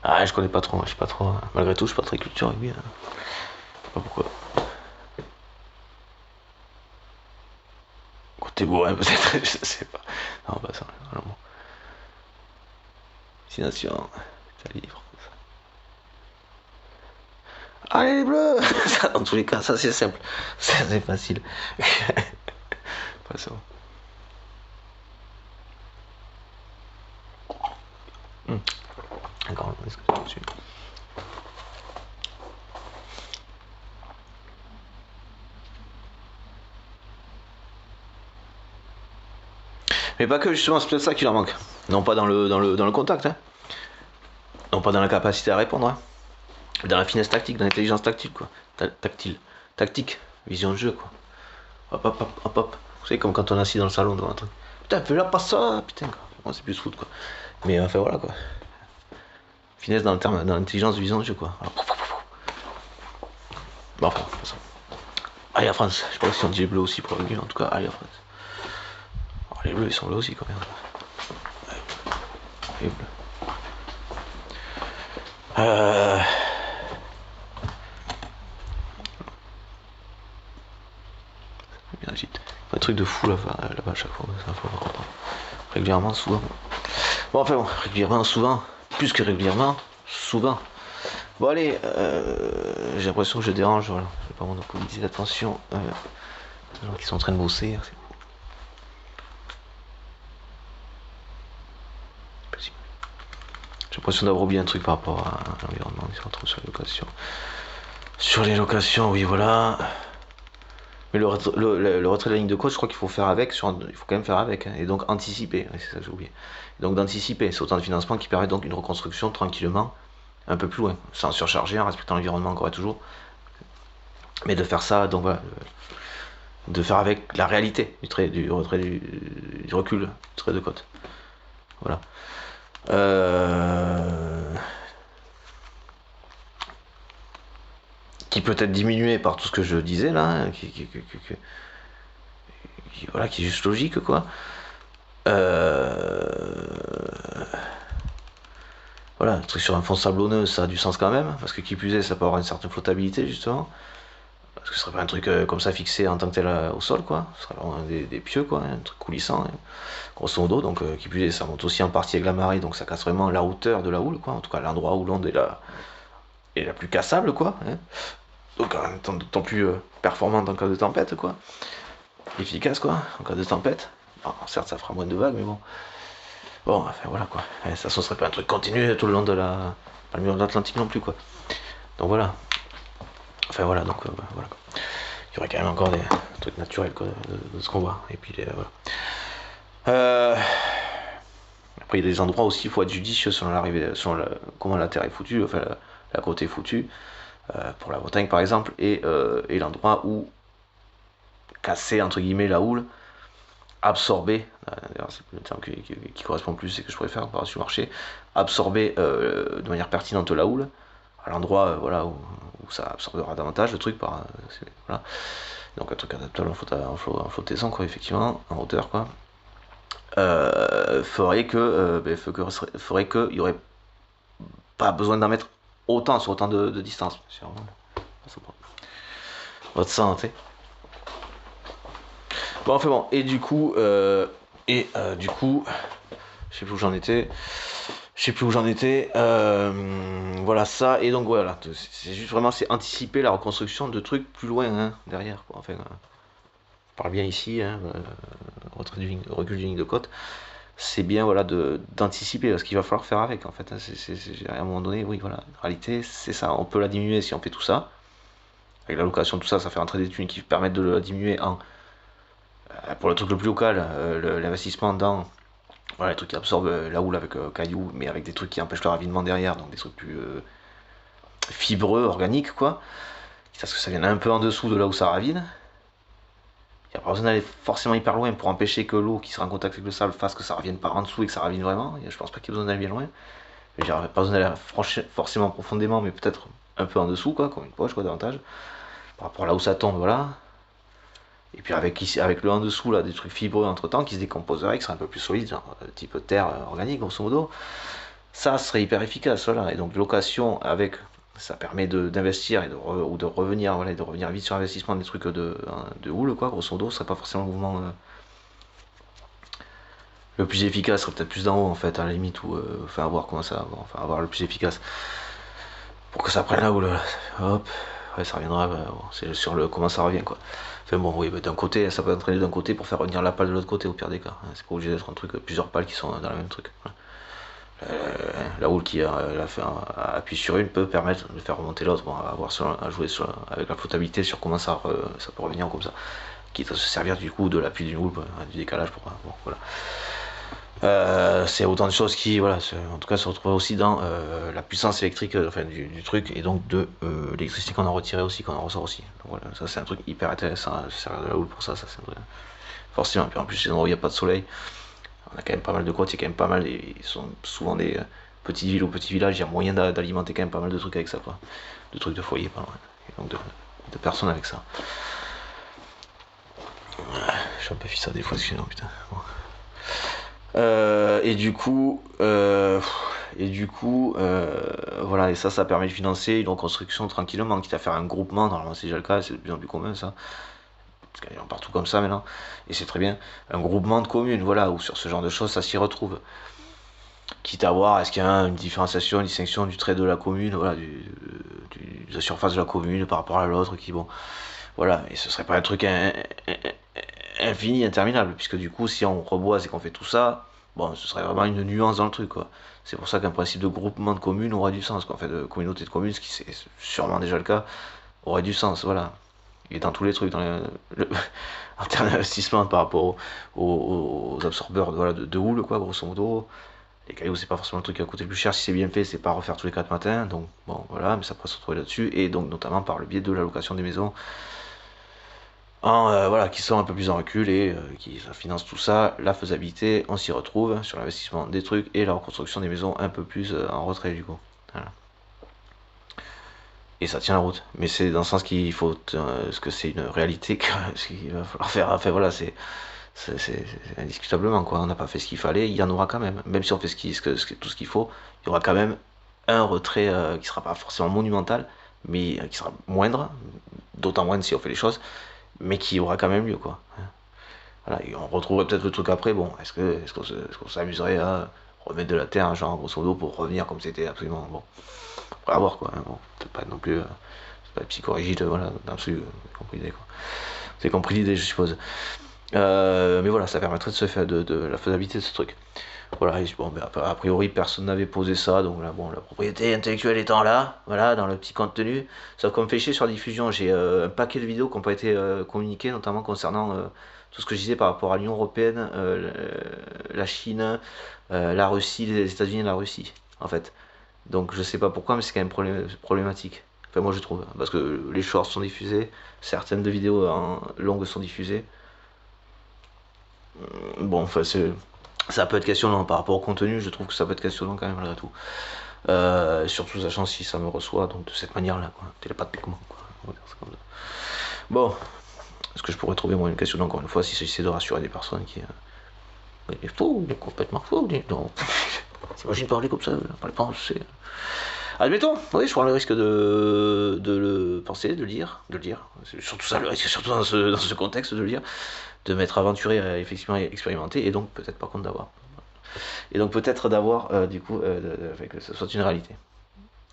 Ah, je connais pas trop, je sais pas trop. Malgré tout, je suis pas très culture rugby. Je sais pas pourquoi. Côté bourrin, peut-être, je sais pas. Non, pas ça, vraiment. 6 nations, Italie, France. Allez les bleus. Ça, dans tous les cas, ça c'est simple. Ça c'est facile. Pas ça. Encore, est-ce que je suis... Mais pas que, justement, c'est peut-être ça qui leur manque. Non pas dans le contact, hein. Non pas dans la capacité à répondre, hein. Dans la finesse tactique, dans l'intelligence tactique, quoi. Tactique, vision de jeu, quoi. Hop, hop, hop, hop, hop. Vous savez, comme quand on est assis dans le salon devant un truc. Putain, fais là, pas ça, putain, quoi. Bon, c'est plus foot, quoi. Mais enfin, voilà, quoi. Finesse dans l'intelligence de vision de jeu, quoi. Voilà. Bon, enfin, de toute façon. Allez, la France. Je sais pas si on dit les bleus aussi pour le rugby, en tout cas, allez, la France. Alors, les bleus, ils sont là aussi, quand même. Les bleus. Bien agite. Un truc de fou là-bas à chaque fois. Ça, faut voir. Régulièrement, souvent. Bon, enfin bon, régulièrement, souvent. Plus que régulièrement, souvent. Bon, allez, j'ai l'impression que je dérange. Voilà. Je vais pas monopoliser l'attention. Les gens qui sont en train de bosser. J'ai l'impression d'avoir oublié un truc par rapport à l'environnement. Ils se retrouvent sur les locations. Sur les locations, oui, voilà. Mais le retrait de la ligne de coach, je crois qu'il faut faire avec, il faut quand même faire avec, hein, et donc anticiper, c'est ça que j'ai oublié. Et donc d'anticiper, c'est autant de financement qui permet donc une reconstruction tranquillement, un peu plus loin, sans surcharger, en respectant l'environnement encore et toujours. Mais de faire ça, donc voilà, de faire avec la réalité du retrait du recul, du trait de côte. Voilà. Qui peut être diminué par tout ce que je disais là, hein, voilà, qui est juste logique, quoi. Voilà, un truc sur un fond sablonneux, ça a du sens quand même, parce que qui plus est, ça peut avoir une certaine flottabilité, justement. Parce que ce serait pas un truc comme ça fixé en tant que tel au sol, quoi. Ce serait vraiment des pieux, quoi, un truc coulissant, hein, grosso modo. Donc, qui plus est, ça monte aussi en partie avec la marée, donc ça casse vraiment la hauteur de la houle, quoi. En tout cas, l'endroit où l'onde est la plus cassable, quoi. Hein. Donc, en même temps, d'autant plus performante en cas de tempête, quoi. Efficace, quoi, en cas de tempête. Bon, certes, ça fera moins de vagues, mais bon. Bon, enfin, voilà, quoi. Et ça, ce serait pas un truc continu tout le long de pas le mur de l'Atlantique non plus, quoi. Donc, voilà. Enfin, voilà, donc, voilà, quoi. Il y aurait quand même encore des trucs naturels, quoi, de ce qu'on voit. Et puis, voilà. Après, il y a des endroits aussi, il faut être judicieux selon l'arrivée, selon comment la terre est foutue, enfin, la côte est foutue. Pour la Bretagne, par exemple, et l'endroit où casser, entre guillemets, la houle, absorber, d'ailleurs c'est le terme qui correspond plus, c'est que je préfère par-dessus le marché, absorber de manière pertinente la houle, à l'endroit voilà, où ça absorbera davantage le truc, voilà. Donc un truc adaptable en flottaison, quoi, effectivement, en hauteur, quoi. Ferait qu'il n'y aurait pas besoin d'en mettre autant sur autant de distance. C'est vraiment votre santé. Bon, enfin bon, et du coup, je sais plus où j'en étais. Voilà ça, et donc voilà, c'est juste vraiment, c'est anticiper la reconstruction de trucs plus loin, hein, derrière, quoi. Enfin, parle bien ici, hein, recul d'une ligne de côte, c'est bien voilà, d'anticiper ce qu'il va falloir faire avec en fait. Hein. À un moment donné, oui, voilà, en réalité, c'est ça. On peut la diminuer si on fait tout ça. Avec l'allocation, tout ça, ça fait rentrer des thunes qui permettent de la diminuer pour le truc le plus local, l'investissement dans voilà, les trucs qui absorbent la houle avec cailloux, mais avec des trucs qui empêchent le ravinement derrière, donc des trucs plus fibreux, organiques, quoi. Parce que ça vient un peu en dessous de là où ça ravine. Il n'y a pas besoin d'aller forcément hyper loin pour empêcher que l'eau qui sera en contact avec le sable fasse que ça revienne par en dessous et que ça ravine vraiment. Je pense pas qu'il y ait besoin d'aller bien loin. Je dirais pas besoin d'aller forcément profondément, mais peut-être un peu en dessous, quoi, comme une poche, quoi, davantage. Par rapport à là où ça tombe, voilà. Et puis avec le en dessous, là, des trucs fibreux entre temps qui se décomposeraient, qui seraient un peu plus solides, genre type terre organique, grosso modo. Ça serait hyper efficace, voilà. Et donc location avec, ça permet d'investir ou de revenir, voilà, de revenir vite sur l'investissement des trucs de houle, quoi, grosso modo. Ce serait pas forcément le mouvement le plus efficace, serait peut-être plus d'en haut en fait, à la limite, ou enfin à voir comment ça, enfin à voir le plus efficace pour que ça prenne la houle. Hop, ouais, ça reviendra, bon, c'est sur le comment ça revient, quoi. Enfin bon, oui, d'un côté, ça peut entraîner d'un côté pour faire revenir la pale de l'autre côté au pire des cas. C'est pas obligé d'être un truc, plusieurs pales qui sont dans le même truc. Voilà. La houle qui appuie sur une peut permettre de faire remonter l'autre. Bon, à jouer avec la flottabilité sur comment ça peut revenir comme ça. Quitte à se servir du coup de l'appui d'une houle, du décalage pour. Bon, voilà. C'est autant de choses qui, voilà, en tout cas, se retrouvent aussi dans la puissance électrique enfin, du truc et donc de l'électricité qu'on en retire aussi, qu'on en ressort aussi. Donc voilà, ça c'est un truc hyper intéressant, se servir de la houle pour ça, c'est un truc. Forcément, puis en plus, les endroits où il n'y a pas de soleil, on a quand même pas mal de côtes, il y a quand même pas mal, ils sont souvent des petites villes ou petits villages, il y a moyen d'alimenter quand même pas mal de trucs avec ça, quoi. De trucs de foyer, pardon, et donc de personnes avec ça. Je suis un peu fissé des fois, excusez-moi, putain. Bon. Et du coup, voilà, et ça permet de financer une reconstruction tranquillement, quitte à faire un groupement. Normalement, c'est déjà le cas, c'est de plus en plus commun ça. Parce qu'il y en a partout comme ça maintenant, et c'est très bien. Un groupement de communes, voilà, où sur ce genre de choses, ça s'y retrouve. Quitte à voir, est-ce qu'il y a une différenciation, une distinction du trait de la commune, voilà, de la surface de la commune par rapport à l'autre, qui, bon, voilà, et ce serait pas un truc infini, interminable, puisque du coup, si on reboise et qu'on fait tout ça, bon, ce serait vraiment une nuance dans le truc, quoi. C'est pour ça qu'un principe de groupement de communes aurait du sens, quoi. En fait, de communauté de communes, ce qui c'est sûrement déjà le cas, aurait du sens, voilà. Et dans tous les trucs, en termes d'investissement par rapport aux absorbeurs voilà, de houle, quoi, grosso modo. Les cailloux, c'est pas forcément le truc qui va coûter le plus cher si c'est bien fait, c'est pas à refaire tous les 4 matins, donc bon, voilà, mais ça pourrait se retrouver là-dessus, et donc notamment par le biais de l'allocation des maisons. Voilà, qui sont un peu plus en recul et qui financent tout ça, la faisabilité, on s'y retrouve sur l'investissement des trucs et la reconstruction des maisons un peu plus en retrait du coup. Voilà. Et ça tient la route, mais c'est dans le sens qu'il faut, parce que c'est une réalité qu'il va falloir faire. Enfin voilà, c'est indiscutablement quoi. On n'a pas fait ce qu'il fallait, il y en aura quand même. Même si on fait tout ce qu'il faut, il y aura quand même un retrait qui sera pas forcément monumental, mais qui sera moindre, d'autant moindre si on fait les choses, mais qui aura quand même lieu quoi. Voilà, et on retrouverait peut-être le truc après. Bon, est-ce qu'on s'amuserait à remettre de la terre, genre grosso modo, pour revenir comme c'était absolument bon. Après avoir quoi. Bon, peut-être pas non plus, c'est pas psychorigide, voilà, dans l'absolu, c'est compris l'idée quoi. C'est compris l'idée, je suppose. Mais voilà, ça permettrait de se faire de la faisabilité de ce truc. Voilà, bon, ben, a priori personne n'avait posé ça, donc là, bon, la propriété intellectuelle étant là, voilà, dans le petit contenu, sauf qu'on me fait chier sur la diffusion, j'ai un paquet de vidéos qui n'ont pas été communiquées, notamment concernant tout ce que je disais par rapport à l'Union Européenne, la Chine, la Russie, les États-Unis et la Russie, en fait. Donc je sais pas pourquoi, mais c'est quand même problématique. Enfin, moi je trouve, parce que les shorts sont diffusés, certaines de vidéos longues sont diffusées. Bon, enfin, ça peut être questionnant par rapport au contenu, je trouve que ça peut être questionnant quand même malgré tout. Surtout sachant si ça me reçoit donc de cette manière-là, quoi, télépathiquement, quoi. Bon, est-ce que je pourrais trouver moi une question encore une fois si j'essaie de rassurer des personnes qui. Il est faux, il est complètement faux, non. T'imagines parler comme ça, parler pas, c'est. Admettons, oui, je prends le risque de le penser, de le dire. C'est surtout ça le risque, surtout dans ce contexte de le dire, de m'être aventuré effectivement expérimenté et donc peut-être par contre d'avoir. Et donc peut-être d'avoir du coup que ce soit une réalité.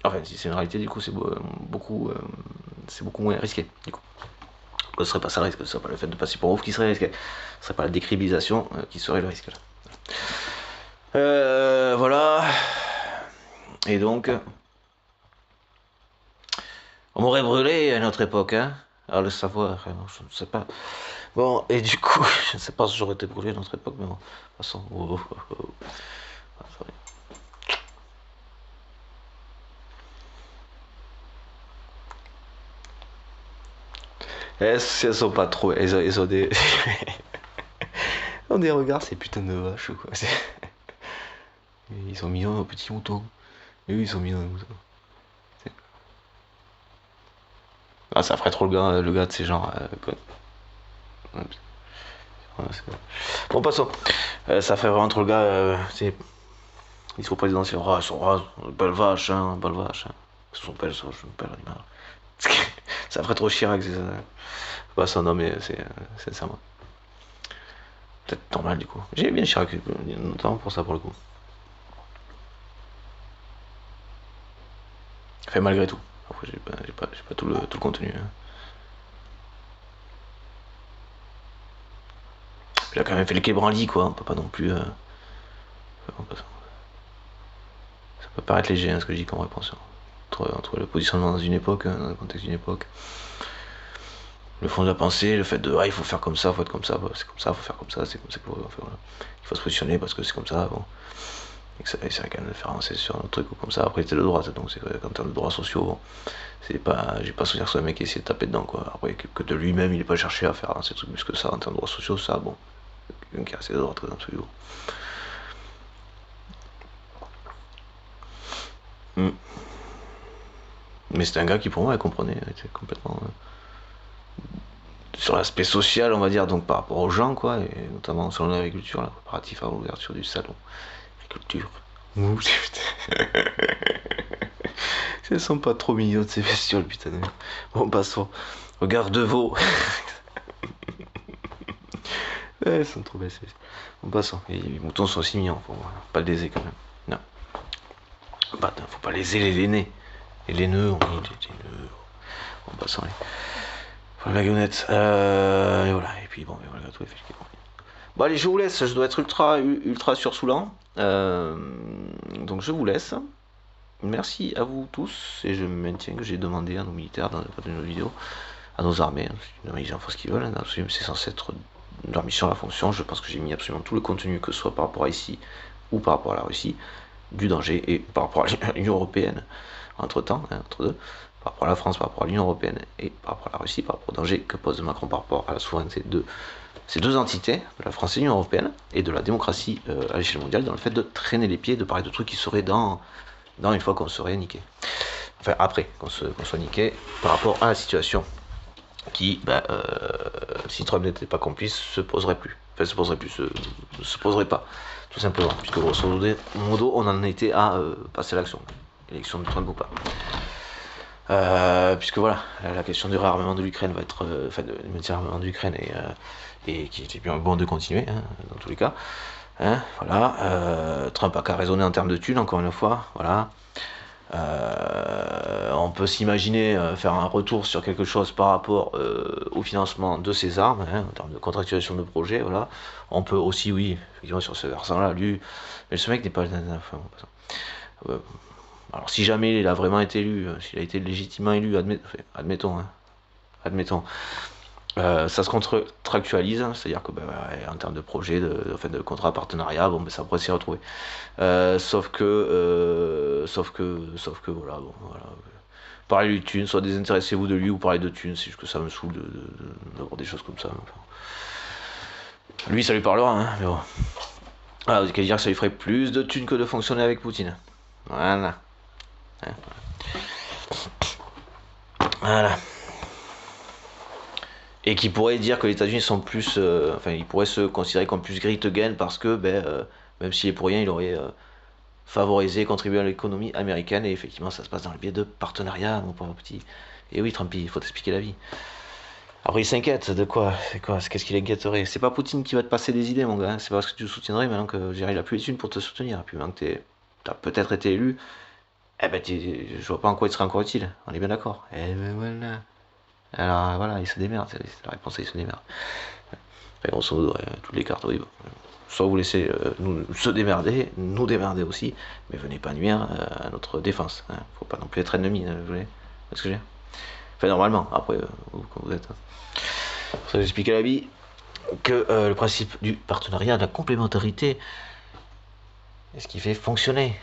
Enfin si c'est une réalité du coup c'est beaucoup moins risqué du coup. Ce serait pas ça le risque, ce serait pas le fait de passer pour ouf qui serait le risque, ce serait pas la décribilisation qui serait le risque. Voilà. Et donc, on m'aurait brûlé à notre époque, hein. À le savoir, je ne sais pas. Bon, et du coup, je ne sais pas si j'aurais été brûlé à notre époque, mais bon, de toute façon. Elles sont pas trop. Elles ont des. On des regards, ces putains de vaches, quoi. Ils sont mignons, nos petits moutons. Et eux, ils sont mignons, nos moutons. Ah, ça ferait trop le gars de ces genres. Bon, passons. Ça fait vraiment trop le gars. Ils sont présidentiels. Ils sont rares. Belle vache, hein. Belle vache. Hein. Son père, ça, je me perds l'animal. Ça ferait trop Chirac, c'est ça. Pas ça, non, mais c'est ça, moi. Peut-être normal, du coup. J'ai bien Chirac, notamment pour ça, pour le coup. Fait malgré tout. Après, j'ai pas tout le contenu. Hein. Il a quand même fait le quai Branly, quoi. On peut pas non plus. Ça peut paraître léger, hein, ce que je dis comme réponse. Hein. Entre le positionnement dans une époque, dans le contexte d'une époque, le fond de la pensée, le fait de il faut faire comme ça, faut être comme ça, c'est comme ça, faut faire comme ça, c'est comme ça qu'il faut faire. Voilà. Il faut se positionner parce que c'est comme ça. Bon. Et que ça quand même de faire avancer sur un truc ou comme ça. Après, c'était de droite, donc c'est en termes de droits sociaux, bon, c'est pas, j'ai pas souvenir que ce soit un mec qui essayait de taper dedans, quoi. Après, que de lui-même, il n'est pas cherché à faire ces trucs plus que ça en termes de droits sociaux, ça, bon, quelqu'un qui a assez de droite dans tous les jours. Mais c'était un gars qui, pour moi, comprenait, était complètement sur l'aspect social, on va dire, donc par rapport aux gens, quoi, et notamment sur l'agriculture, là, préparatif à l'ouverture du salon. Agriculture. Ouh, putain. Elles sont pas trop mignonnes ces bestioles, putain. Bon, passons. Regarde de veau. Elles sont trop belles. Bon, passons. Et les moutons sont aussi mignons, faut pas le léser quand même. Non. Bah, faut pas léser les lainés. Les laineux, on dit les laineux. Bon, passons. La baguette. Et voilà. Et puis bon, mais voilà, tout est fait. Bon, allez, je vous laisse. Je dois être ultra sursoulant. Donc je vous laisse. Merci à vous tous. Et je maintiens que j'ai demandé à nos militaires dans nos vidéos, à nos armées, ils en font ce qu'ils veulent. C'est censé être leur mission, la fonction. Je pense que j'ai mis absolument tout le contenu, que ce soit par rapport à ici ou par rapport à la Russie, du danger, et par rapport à l'Union Européenne, entre temps, hein, entre deux, par rapport à la France, par rapport à l'Union Européenne, et par rapport à la Russie, par rapport au danger que pose Macron par rapport à la souveraineté de ces deux entités, de la France et l'Union Européenne, et de la démocratie à l'échelle mondiale, dans le fait de traîner les pieds, de parler de trucs qui seraient dans une fois qu'on serait niqué. Enfin, après qu'on soit niqué, par rapport à la situation qui, si Trump n'était pas complice, se poserait plus. Enfin, se poserait pas, tout simplement. Puisque grosso modo, on en était à passer à l'action. Élection de Trump ou pas. Puisque voilà, la question du réarmement de l'Ukraine va être, enfin, du réarmement de l'Ukraine et qui était bien bon de continuer, hein, dans tous les cas. Hein, voilà. Trump a qu'à raisonner en termes de thunes, encore une fois. Voilà. On peut s'imaginer faire un retour sur quelque chose par rapport au financement de ces armes, hein, en termes de contractualisation de projet, voilà. On peut aussi, oui, effectivement, sur ce versant-là, lui, mais ce mec n'est pas... Enfin, alors si jamais il a vraiment été élu, s'il a été légitimement élu, admettons, ça se contractualise, c'est-à-dire que en termes de projet, de contrat partenariat, bon, ça pourrait s'y retrouver. Sauf que voilà, bon, voilà. Parler de thunes, soit désintéressez-vous de lui ou parler de thunes, c'est juste que ça me saoule d'avoir des choses comme ça. Enfin. Lui, ça lui parlera, hein, mais bon. Voilà, vous allez dire que ça lui ferait plus de thunes que de fonctionner avec Poutine. Voilà. Hein, voilà. Et qui pourrait dire que les États-Unis sont plus, enfin, ils pourraient se considérer comme plus great again parce que, même s'il est pour rien, il aurait favorisé, contribué à l'économie américaine. Et effectivement, ça se passe dans le biais de partenariats, mon pauvre petit. Et oui, Trump, il faut t'expliquer la vie. Après, il s'inquiète de quoi? Qu'est-ce qu'il inquiéterait? C'est pas Poutine qui va te passer des idées, mon gars. Hein. C'est pas parce que tu le soutiendrais maintenant que il a plus les thunes pour te soutenir. Et puis maintenant que t'as peut-être été élu, je vois pas en quoi il serait encore utile. On est bien d'accord. Eh ben voilà. Alors voilà, il se démerde, c'est la réponse, il se démerde. Enfin, grosso modo, toutes les cartes, oui. Bon. Soit vous laissez nous se démerder, nous démerder aussi, mais venez pas nuire à notre défense. Hein. Faut pas non plus être ennemi, vous voyez ce que j'ai. Enfin, normalement, après, quand vous êtes. Pour ça, j'expliquais à la vie que le principe du partenariat, de la complémentarité, est ce qui fait fonctionner.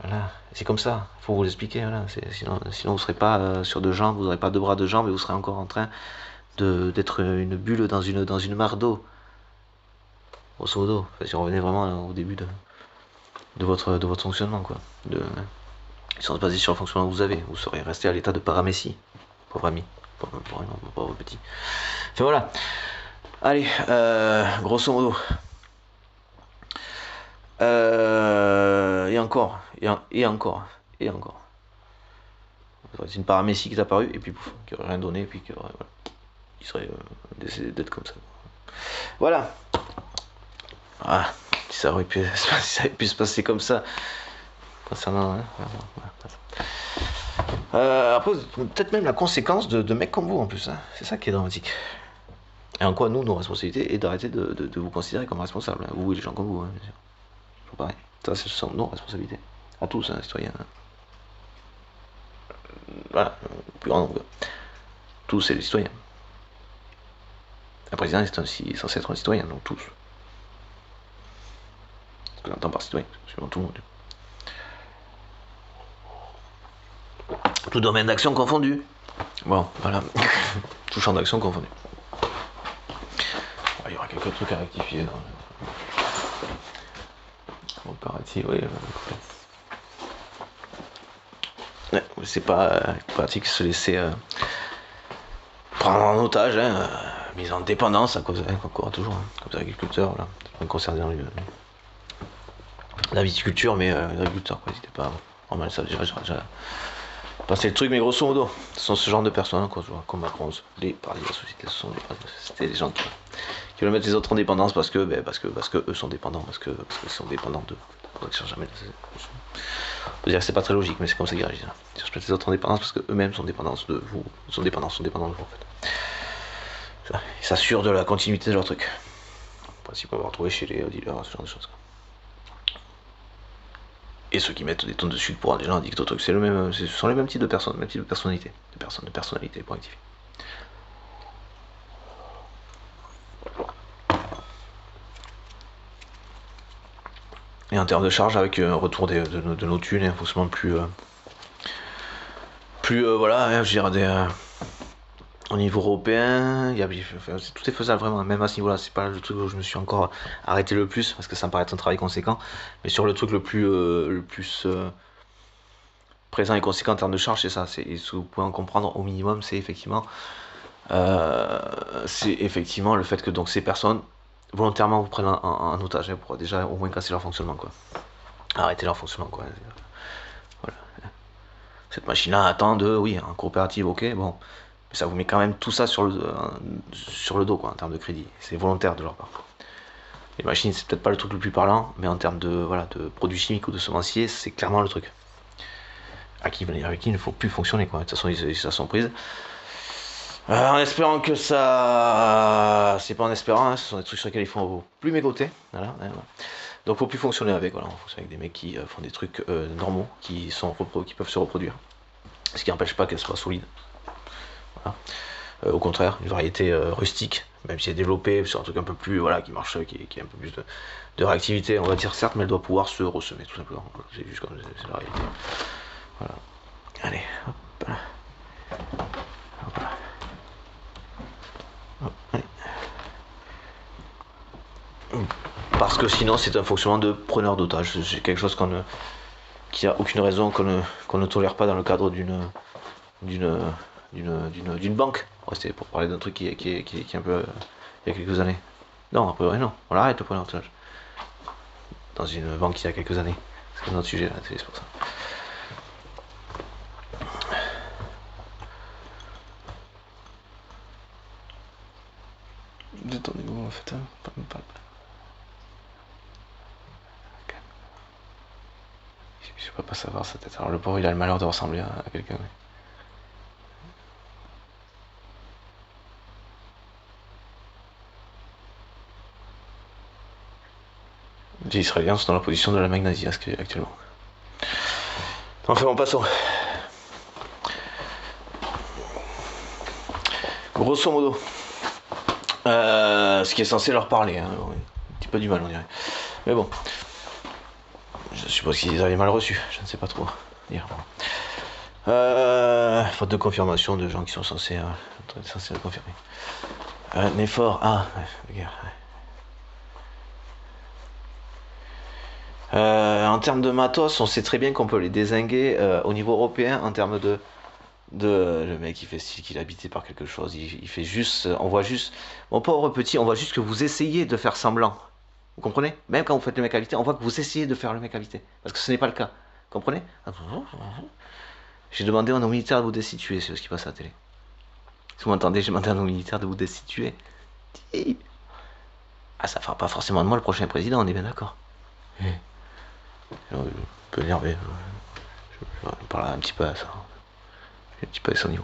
Voilà, c'est comme ça, il faut vous l'expliquer. Voilà. Sinon, vous ne serez pas sur deux jambes, vous n'aurez pas deux bras, deux jambes, et vous serez encore en train d'être une bulle dans une mare d'eau. Grosso modo, enfin, si on revenait vraiment au début de votre fonctionnement, quoi. Si on se basait sur le fonctionnement que vous avez, vous serez resté à l'état de paramétie. Pauvre ami, pauvre petit. Enfin voilà. Allez, grosso modo. Et encore. C'est une paramécie qui est apparue, et puis pouf, qui aurait rien donné, et puis qui aurait, voilà, qui serait décédé d'être comme ça. Voilà. Ah, si ça aurait pu se passer comme ça. Concernant. Hein, après, peut-être même la conséquence de mecs comme vous en plus. Hein. C'est ça qui est dramatique. Et en quoi nous, nos responsabilités, est d'arrêter de vous considérer comme responsable. Hein. Vous et les gens comme vous, hein, bien sûr. C'est pareil. Ça, ce sont nos responsabilités. À tous, hein, citoyens. Voilà, le plus grand nombre. Tous, c'est les citoyens. Un président est censé être un citoyen, donc tous. Ce que j'entends par citoyen, c'est tout le monde. Tout domaine d'action confondu. Bon, voilà. Tout champ d'action confondu. Il y aura quelques trucs à rectifier. Opératif, oui. Ouais, c'est pas pratique de se laisser prendre en otage, hein, mise en dépendance à cause, encore toujours, hein, comme les agriculteurs, voilà. C'est pas concerné dans la viticulture, mais les agriculteurs, quoi, n'hésitez pas. Normal, ça déjà passer le truc, mais grosso modo, ce sont ce genre de personnes, quoi, comme Macron, les partis de la société, ce sont des gens qui veulent mettre les autres en dépendance parce que eux sont dépendants, parce qu'ils sont dépendants d'eux. Jamais. On peut dire que c'est pas très logique, mais c'est comme ça qu'ils réagissent. Ils cherchent les autres en dépendance parce qu'eux-mêmes sont dépendants de vous, sont dépendants de vous en fait. Ils s'assurent de la continuité de leur truc. En principe, on va retrouver chez les dealers, ce genre de choses. Quoi. Et ceux qui mettent des tonnes de sucre pour des gens addicts au truc, ce sont les mêmes types de personnes, mêmes types de personnalités, de personnalités pour rectifier. Et en termes de charge, avec un retour de nos thunes et un fonctionnement plus voilà, hein, je dirais au niveau européen, tout est faisable vraiment, même à ce niveau-là, c'est pas le truc où je me suis encore arrêté le plus, parce que ça me paraît être un travail conséquent, mais sur le truc le plus présent et conséquent en termes de charge, c'est ça, ce que vous pouvez en comprendre au minimum, c'est effectivement le fait que donc ces personnes volontairement vous prennent en otage, hein, pour déjà au moins casser leur fonctionnement, quoi. Arrêter leur fonctionnement, quoi. Voilà. Cette machine-là attend en coopérative, ok, bon. Mais ça vous met quand même tout ça sur le dos, quoi, en termes de crédit. C'est volontaire de leur part. Les machines, c'est peut-être pas le truc le plus parlant, mais en termes de produits chimiques ou de semenciers, c'est clairement le truc. Avec qui il ne faut plus fonctionner, quoi. De toute façon, ils sont prises. En espérant que ça. C'est pas en espérant, hein, ce sont des trucs sur lesquels il faut plus mégoter. Voilà. Donc faut plus fonctionner avec, on fonctionne avec des mecs qui font des trucs normaux, qui peuvent se reproduire. Ce qui n'empêche pas qu'elles soient solides. Voilà. Au contraire, une variété rustique, même si elle est développée sur un truc un peu plus, qui marche, qui a un peu plus de réactivité, on va dire certes, mais elle doit pouvoir se ressemer, tout simplement. C'est juste comme c'est la réalité. Voilà. Allez, hop là. Hop là. Allez. Parce que sinon c'est un fonctionnement de preneur d'otage. C'est quelque chose qui a aucune raison qu'on ne tolère pas dans le cadre d'une banque. C'était pour parler d'un truc qui est un peu il y a quelques années. Non, après non, on l'arrête le preneur d'otage. Dans une banque il y a quelques années. C'est un autre sujet là, c'est pour ça. Détendez-vous en fait, hein. Pas. Je peux pas savoir sa tête. Alors le pauvre il a le malheur de ressembler à quelqu'un. Les Israéliens sont dans la position de l'Allemagne nazie actuellement. Enfin bon, passons. Grosso modo, ce qui est censé leur parler, hein, un petit peu du mal on dirait. Mais bon, je suppose qu'ils avaient mal reçu, je ne sais pas trop dire. Faute de confirmation de gens qui sont censés le confirmer. Un effort, regarde. En termes de matos, on sait très bien qu'on peut les dézinguer au niveau européen en termes de le mec il fait style qu'il est habité par quelque chose, il fait juste, on voit juste, mon pauvre petit, on voit juste que vous essayez de faire semblant, vous comprenez? Même quand vous faites le mec habité, on voit que vous essayez de faire le mec habité, parce que ce n'est pas le cas, vous comprenez? J'ai demandé à nos militaires de vous destituer, c'est ce qui passe à la télé. Si vous m'entendez, j'ai demandé à nos militaires de vous destituer. Ah, ça fera pas forcément de moi le prochain président, on est bien d'accord. Un peu énervé, je parle un petit peu à ça. Un petit peu à son niveau.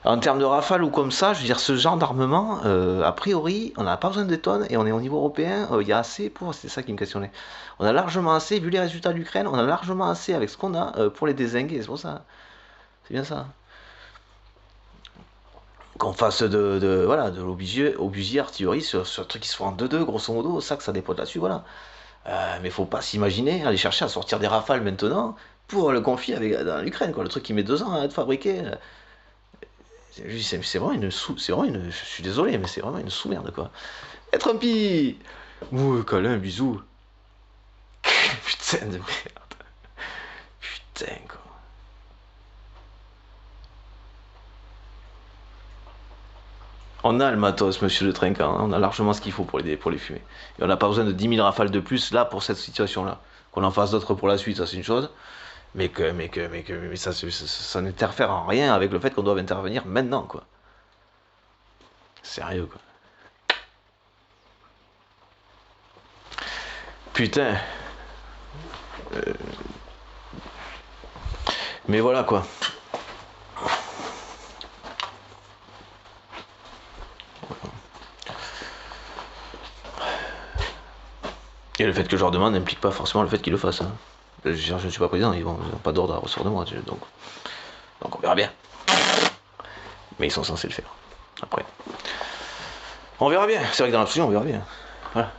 En termes de rafale ou comme ça, je veux dire, ce genre d'armement, a priori, on n'a pas besoin de tonnes et on est au niveau européen, il y a assez pour. C'est ça qui me questionnait. On a largement assez, vu les résultats de l'Ukraine, on a largement assez avec ce qu'on a pour les dézinguer, c'est pour ça. C'est bien ça. Qu'on fasse de l'obusier artillerie sur un truc qui se fait en 2-2, grosso modo, ça dépote là-dessus, voilà. Mais faut pas s'imaginer aller chercher à sortir des rafales maintenant pour le conflit dans l'Ukraine, quoi. Le truc qui met 2 ans à être fabriqué. C'est vraiment je suis désolé, mais c'est vraiment une sous-merde, quoi. Et Trumpy! Ouh, câlin, bisous. Putain de merde. Putain, quoi. On a le matos, monsieur le Trinquant, hein. On a largement ce qu'il faut pour les fumer. Et on n'a pas besoin de 10 000 rafales de plus, là, pour cette situation-là. Qu'on en fasse d'autres pour la suite, ça c'est une chose. Mais ça n'interfère en rien avec le fait qu'on doit intervenir maintenant, quoi. Sérieux, quoi. Putain. Mais voilà, quoi. Et le fait que je leur demande n'implique pas forcément le fait qu'ils le fassent, hein. Je ne suis pas président, ils n'ont pas d'ordre à recevoir de moi, donc on verra bien. Mais ils sont censés le faire. Après. On verra bien, c'est vrai que dans l'absolu, on verra bien. Voilà.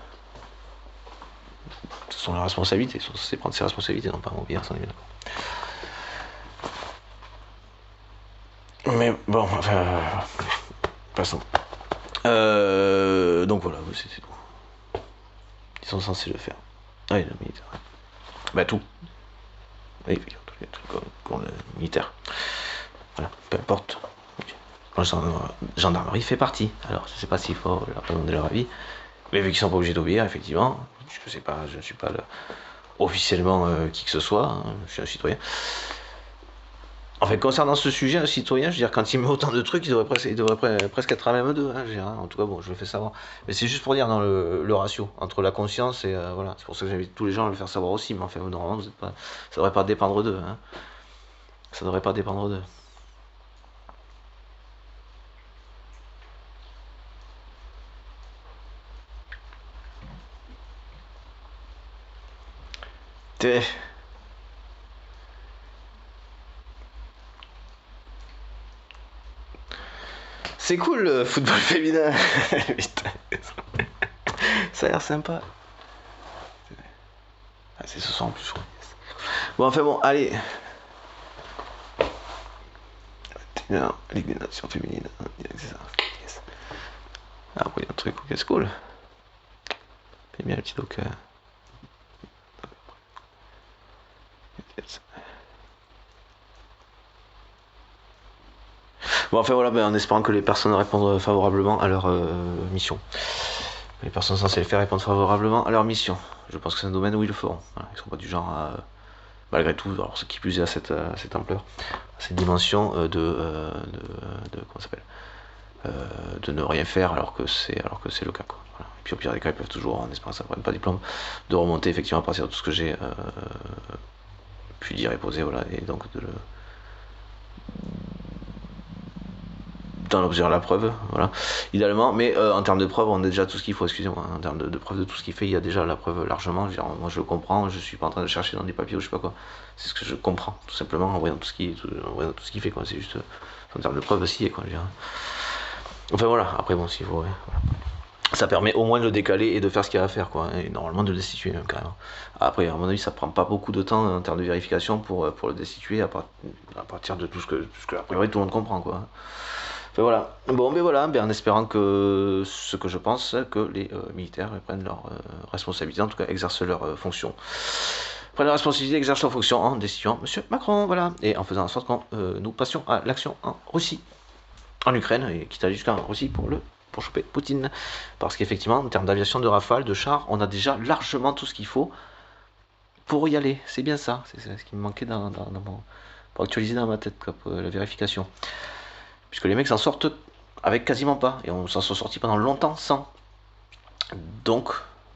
Ce sont leurs responsabilités, ils sont censés prendre ses responsabilités, non pas m'oublier, ça on est bien d'accord. Mais bon, enfin. Passons. Donc voilà, c'est tout. Ils sont censés le faire. Ah oui, le militaire. Bah tout. Oui, tous les trucs comme le militaire. Voilà, peu importe. La gendarmerie fait partie. Alors, je sais pas s'il faut leur demander leur avis. Mais vu qu'ils sont pas obligés d'obéir, effectivement, je ne suis pas officiellement qui que ce soit, hein, je suis un citoyen. En fait, concernant ce sujet, un citoyen, je veux dire, quand il met autant de trucs, il devrait presque être à même d'eux, hein, je veux dire, hein. En tout cas, bon, je le fais savoir. Mais c'est juste pour dire dans le ratio entre la conscience et voilà. C'est pour ça que j'invite tous les gens à le faire savoir aussi. Mais enfin, normalement, ça devrait pas dépendre d'eux, hein. Ça devrait pas dépendre d'eux. C'est cool le football féminin. Ça a l'air sympa. Ah, c'est ce soir en plus, je crois. Bon, enfin bon, allez. Ligue des Nations féminines. C'est ça. Yes. Ah, oui, un truc, ok, c'est cool. J'aime bien le petit doc. Bon, enfin voilà, en espérant que les personnes répondent favorablement à leur mission. Les personnes censées le faire répondre favorablement à leur mission. Je pense que c'est un domaine où ils le feront. Voilà, ils ne sont pas du genre à, malgré tout, alors ce qui plus est à cette ampleur, à cette dimension comment ça s'appelle, de ne rien faire alors que c'est le cas, quoi. Voilà. Et puis au pire des cas, ils peuvent toujours, en espérant que ça ne prenne pas diplôme, de remonter effectivement à partir de tout ce que j'ai pu dire et poser, voilà, et donc dans l'objet de la preuve, voilà, idéalement, mais en termes de preuve, on a déjà tout ce qu'il faut, excusez-moi, en termes de preuve de tout ce qu'il fait, il y a déjà la preuve largement, je veux dire, moi je le comprends, je suis pas en train de chercher dans des papiers ou je sais pas quoi, c'est ce que je comprends, tout simplement, en voyant tout ce qu'il fait, quoi, c'est juste, en termes de preuve aussi, quoi, je veux dire. Enfin voilà, après bon, s'il faut, ouais, voilà. Ça permet au moins de le décaler et de faire ce qu'il y a à faire, quoi, et normalement de le destituer, même, carrément. Après, à mon avis, ça prend pas beaucoup de temps en termes de vérification pour le destituer, à partir de tout ce que a priori tout le monde comprend, quoi. Enfin, voilà. Bon, mais voilà, en espérant que ce que je pense, que les militaires prennent leurs responsabilités, en tout cas exercent leurs fonctions. Prennent leurs responsabilités, exercent leurs fonctions en destituant M. Macron, voilà, et en faisant en sorte que nous passions à l'action en Russie, en Ukraine, et quitte à aller jusqu'en Russie pour choper Poutine. Parce qu'effectivement, en termes d'aviation, de rafale, de chars, on a déjà largement tout ce qu'il faut pour y aller. C'est bien ça, c'est ce qui me manquait pour actualiser dans ma tête, quoi, pour la vérification. Puisque les mecs s'en sortent avec quasiment pas, et on s'en sont sortis pendant longtemps sans. Donc,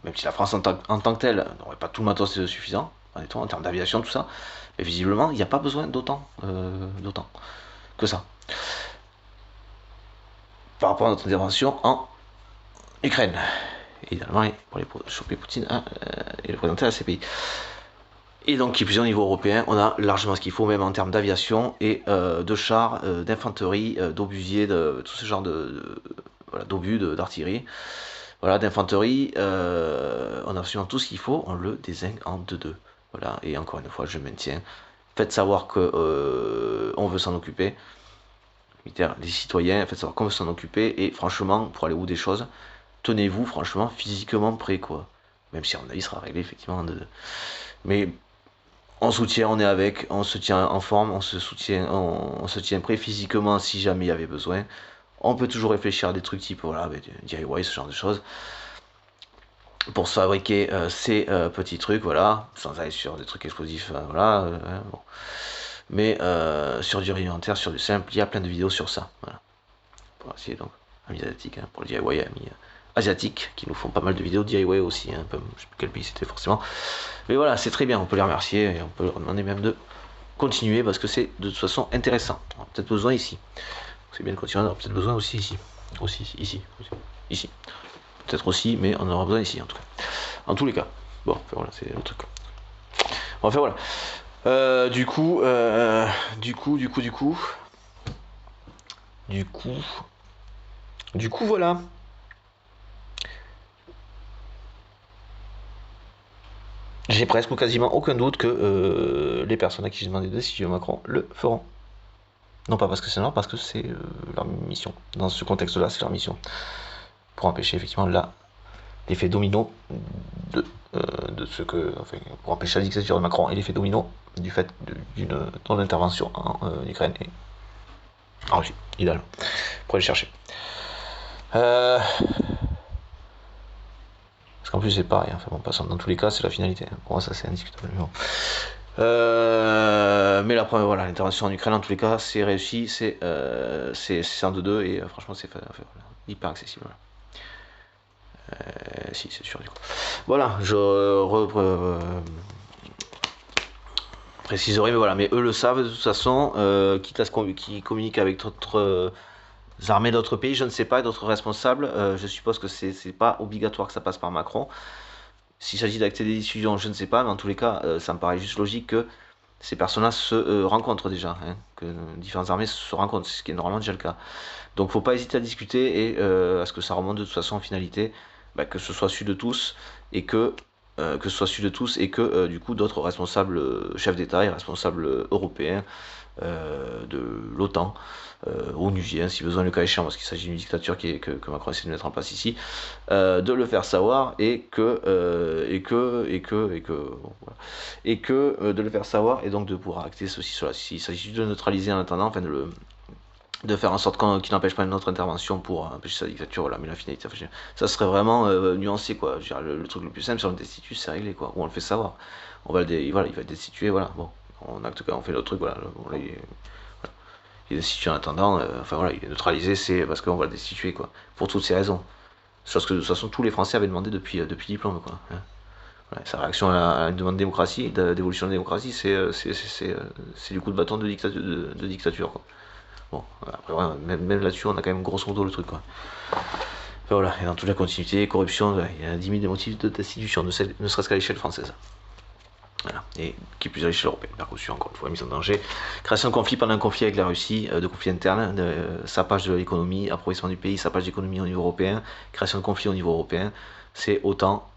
même si la France en tant que telle n'aurait pas tout le matos suffisant, en termes d'aviation, tout ça, mais visiblement, il n'y a pas besoin d'autant que ça. Par rapport à notre intervention en Ukraine. Évidemment, pour les choper Poutine et le présenter à ces pays. Et donc, qui plus est au niveau européen, on a largement ce qu'il faut, même en termes d'aviation et de chars, d'infanterie, d'obusiers, de tout ce genre d'obus, d'artillerie, voilà, d'infanterie. On a absolument tout ce qu'il faut, on le désigne en 2-2. Voilà, et encore une fois, je maintiens. Faites savoir que on veut s'en occuper. Les citoyens, faites savoir qu'on veut s'en occuper. Et franchement, pour aller au bout des choses, tenez-vous franchement physiquement prêt, quoi. Même si à mon avis sera réglé effectivement en 2-2. Mais on soutient, on est avec, on se tient en forme, on se tient prêt physiquement si jamais il y avait besoin. On peut toujours réfléchir à des trucs type voilà, DIY, ce genre de choses, pour se fabriquer ces petits trucs, voilà, sans aller sur des trucs explosifs, voilà. Bon. Mais sur du rudimentaire, sur du simple, il y a plein de vidéos sur ça. Voilà. Pour essayer donc, amis asiatiques, pour le DIY, amis asiatiques qui nous font pas mal de vidéos DIY aussi, je sais plus quel pays c'était forcément. Mais voilà, c'est très bien, on peut les remercier et on peut leur demander même de continuer parce que c'est de toute façon intéressant. On a peut-être besoin ici. C'est bien de continuer, on aura peut-être besoin aussi ici. Ici. Peut-être aussi, mais on aura besoin ici en tout cas. En tous les cas. Bon, enfin, voilà, c'est le truc. Enfin voilà. Du coup, voilà. J'ai presque ou quasiment aucun doute que les personnes à qui j'ai demandé de destituer Macron le feront. Non pas parce que c'est normal, parce que c'est leur mission. Dans ce contexte-là, c'est leur mission. Pour empêcher effectivement l'effet domino de ce que... Enfin, pour empêcher la dictature de Macron et l'effet domino du fait d'une non-intervention en Ukraine et en Russie, idéal. Pour aller chercher. Parce qu'en plus c'est pareil, enfin bon, passant dans tous les cas, c'est la finalité. Pour moi ça c'est indiscutable. Bon. Mais la première, voilà, l'intervention en Ukraine en tous les cas, c'est réussi, c'est en 2-2 et franchement c'est voilà, hyper accessible. Si c'est sûr du coup. Voilà, je préciserai, mais voilà, mais eux le savent de toute façon, quitte à ce qu'ils communiquent avec d'autres armées d'autres pays, je ne sais pas, d'autres responsables, je suppose que c'est pas obligatoire que ça passe par Macron. S'il s'agit d'acter des décisions, je ne sais pas, mais en tous les cas, ça me paraît juste logique que ces personnes-là se rencontrent déjà, hein, que différentes armées se rencontrent, ce qui est normalement déjà le cas. Donc faut pas hésiter à discuter et à ce que ça remonte de toute façon en finalité, que ce soit su de tous et que du coup d'autres responsables chefs d'État et responsables européens de l'OTAN, onusiens si besoin le cas échéant, parce qu'il s'agit d'une dictature que Macron essaie de mettre en place ici, de le faire savoir et que de le faire savoir et donc de pouvoir acter ceci cela. S'il s'agit de neutraliser en attendant, enfin de faire en sorte qu'il n'empêche pas une autre intervention pour empêcher sa dictature, voilà, mais la finalité, ça serait vraiment nuancé, quoi. Je veux dire, le truc le plus simple, si on le destitue, c'est réglé, quoi, ou on le fait savoir. Voilà, il va être destitué, voilà, bon, on acte on fait l'autre truc, voilà, il est destitué en attendant, enfin voilà, il est neutralisé, c'est parce qu'on va le destituer, quoi, pour toutes ces raisons. Chose que de toute façon, tous les Français avaient demandé depuis diplôme, quoi. Hein. Voilà, sa réaction à une demande de démocratie, d'évolution de la démocratie, c'est du coup de bâton de dictature, quoi. Bon, après, ouais, même là-dessus, on a quand même grosso modo le truc, quoi. Enfin, voilà, et dans toute la continuité, corruption, ouais, il y a 10 000 des motifs de destitution, ne serait-ce qu'à l'échelle française. Voilà, et qui est plus à l'échelle européenne. Mercosur, encore une fois, mise en danger. Création de conflit pendant un conflit avec la Russie, de conflit interne, sapage de l'économie, appauvrissement du pays, sapage d'économie au niveau européen, création de conflit au niveau européen. C'est autant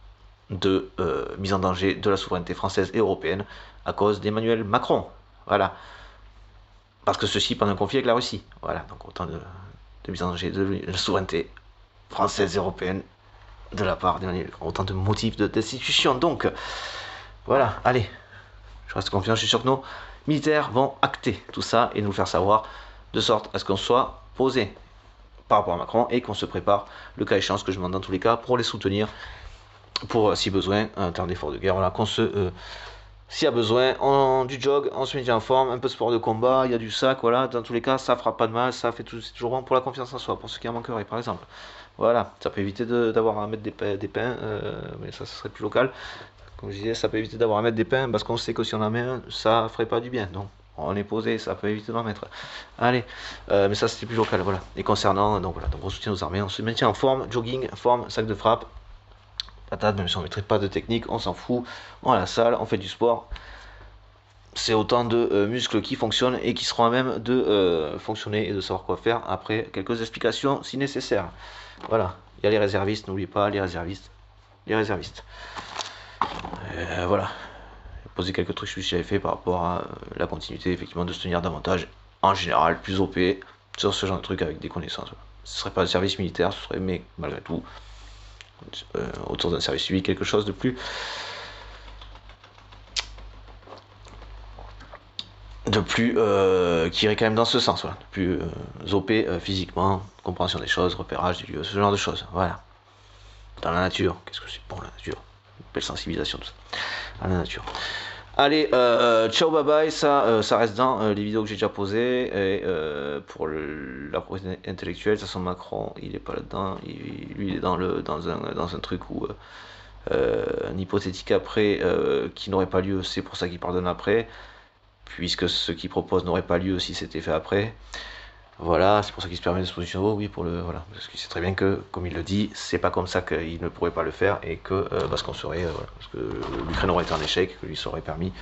de mise en danger de la souveraineté française et européenne à cause d'Emmanuel Macron. Voilà. Parce que ceci pendant un conflit avec la Russie. Voilà, donc autant de mise en danger de la souveraineté française et européenne de la part d'Emmanuel Macron. Autant de motifs de destitution. Donc, voilà, allez. Je reste confiant, je suis sûr que nos militaires vont acter tout ça et nous le faire savoir, de sorte à ce qu'on soit posé par rapport à Macron et qu'on se prépare, le cas échéant, ce que je demande dans tous les cas, pour les soutenir, pour, si besoin, en termes d'effort de guerre, voilà, qu'on se... s'il y a besoin, du jog, on se met en forme, un peu de sport de combat, il y a du sac, voilà, dans tous les cas, ça fera pas de mal, ça fait c'est toujours bon pour la confiance en soi, pour ceux qui en manqueraient, par exemple. Voilà, ça peut éviter d'avoir à mettre des pains, mais ça serait plus local. Comme je disais, ça peut éviter d'avoir à mettre des pains, parce qu'on sait que si on en met un, ça ferait pas du bien, donc on est posé, ça peut éviter d'en mettre. Allez, mais ça c'était plus local, voilà. Et concernant, donc voilà, donc on soutient nos armées, on se maintient en forme, jogging, forme, sac de frappe, patate, même si on ne maîtrise pas de technique, on s'en fout, on va à la salle, on fait du sport. C'est autant de muscles qui fonctionnent et qui seront à même de fonctionner et de savoir quoi faire après quelques explications si nécessaire. Voilà, il y a les réservistes, n'oubliez pas les réservistes. Les réservistes. Voilà. Poser quelques trucs que j'avais fait par rapport à la continuité, effectivement, de se tenir davantage, en général, plus OP, sur ce genre de truc avec des connaissances. Ce serait pas le service militaire, ce serait, mais malgré tout, autour d'un service civique, quelque chose de plus qui irait quand même dans ce sens, voilà, de plus OP physiquement, compréhension des choses, repérage du lieu, ce genre de choses, voilà. Dans la nature, qu'est-ce que c'est bon la nature, une belle sensibilisation, tout ça, à la nature. Allez, ciao, bye bye, ça reste dans les vidéos que j'ai déjà posées, et pour la propriété intellectuelle, de toute façon Macron, il est pas là-dedans, lui il est dans un truc où, un hypothétique après, qui n'aurait pas lieu, c'est pour ça qu'il pardonne après, puisque ce qu'il propose n'aurait pas lieu si c'était fait après. Voilà, c'est pour ça qu'il se permet de se positionner, oui, pour le, voilà, parce qu'il sait très bien que, comme il le dit, c'est pas comme ça qu'il ne pourrait pas le faire, et que, parce qu'on serait, voilà, parce que l'Ukraine aurait été un échec, que lui serait permis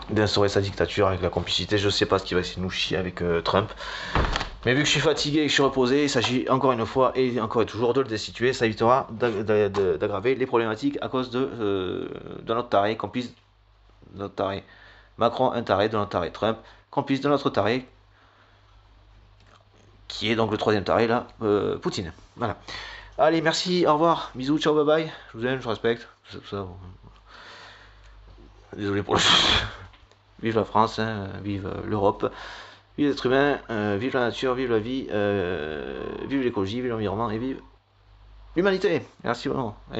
d'instaurer sa dictature avec la complicité, je sais pas ce qu'il va essayer de nous chier avec Trump, mais vu que je suis fatigué et que je suis reposé, il s'agit encore une fois, et encore et toujours, de le destituer, ça évitera d'aggraver les problématiques à cause de notre taré, complice de notre taré Macron, un taré de notre taré Trump, complice de notre taré, qui est donc le troisième taré là, Poutine. Voilà. Allez, merci, au revoir, bisous, ciao, bye bye. Je vous aime, je vous respecte. Tout ça, bon. Désolé pour le. Vive la France, hein, vive l'Europe, vive les êtres humains, vive la nature, vive la vie, vive l'écologie, vive l'environnement et vive l'humanité. Merci vraiment. Allez.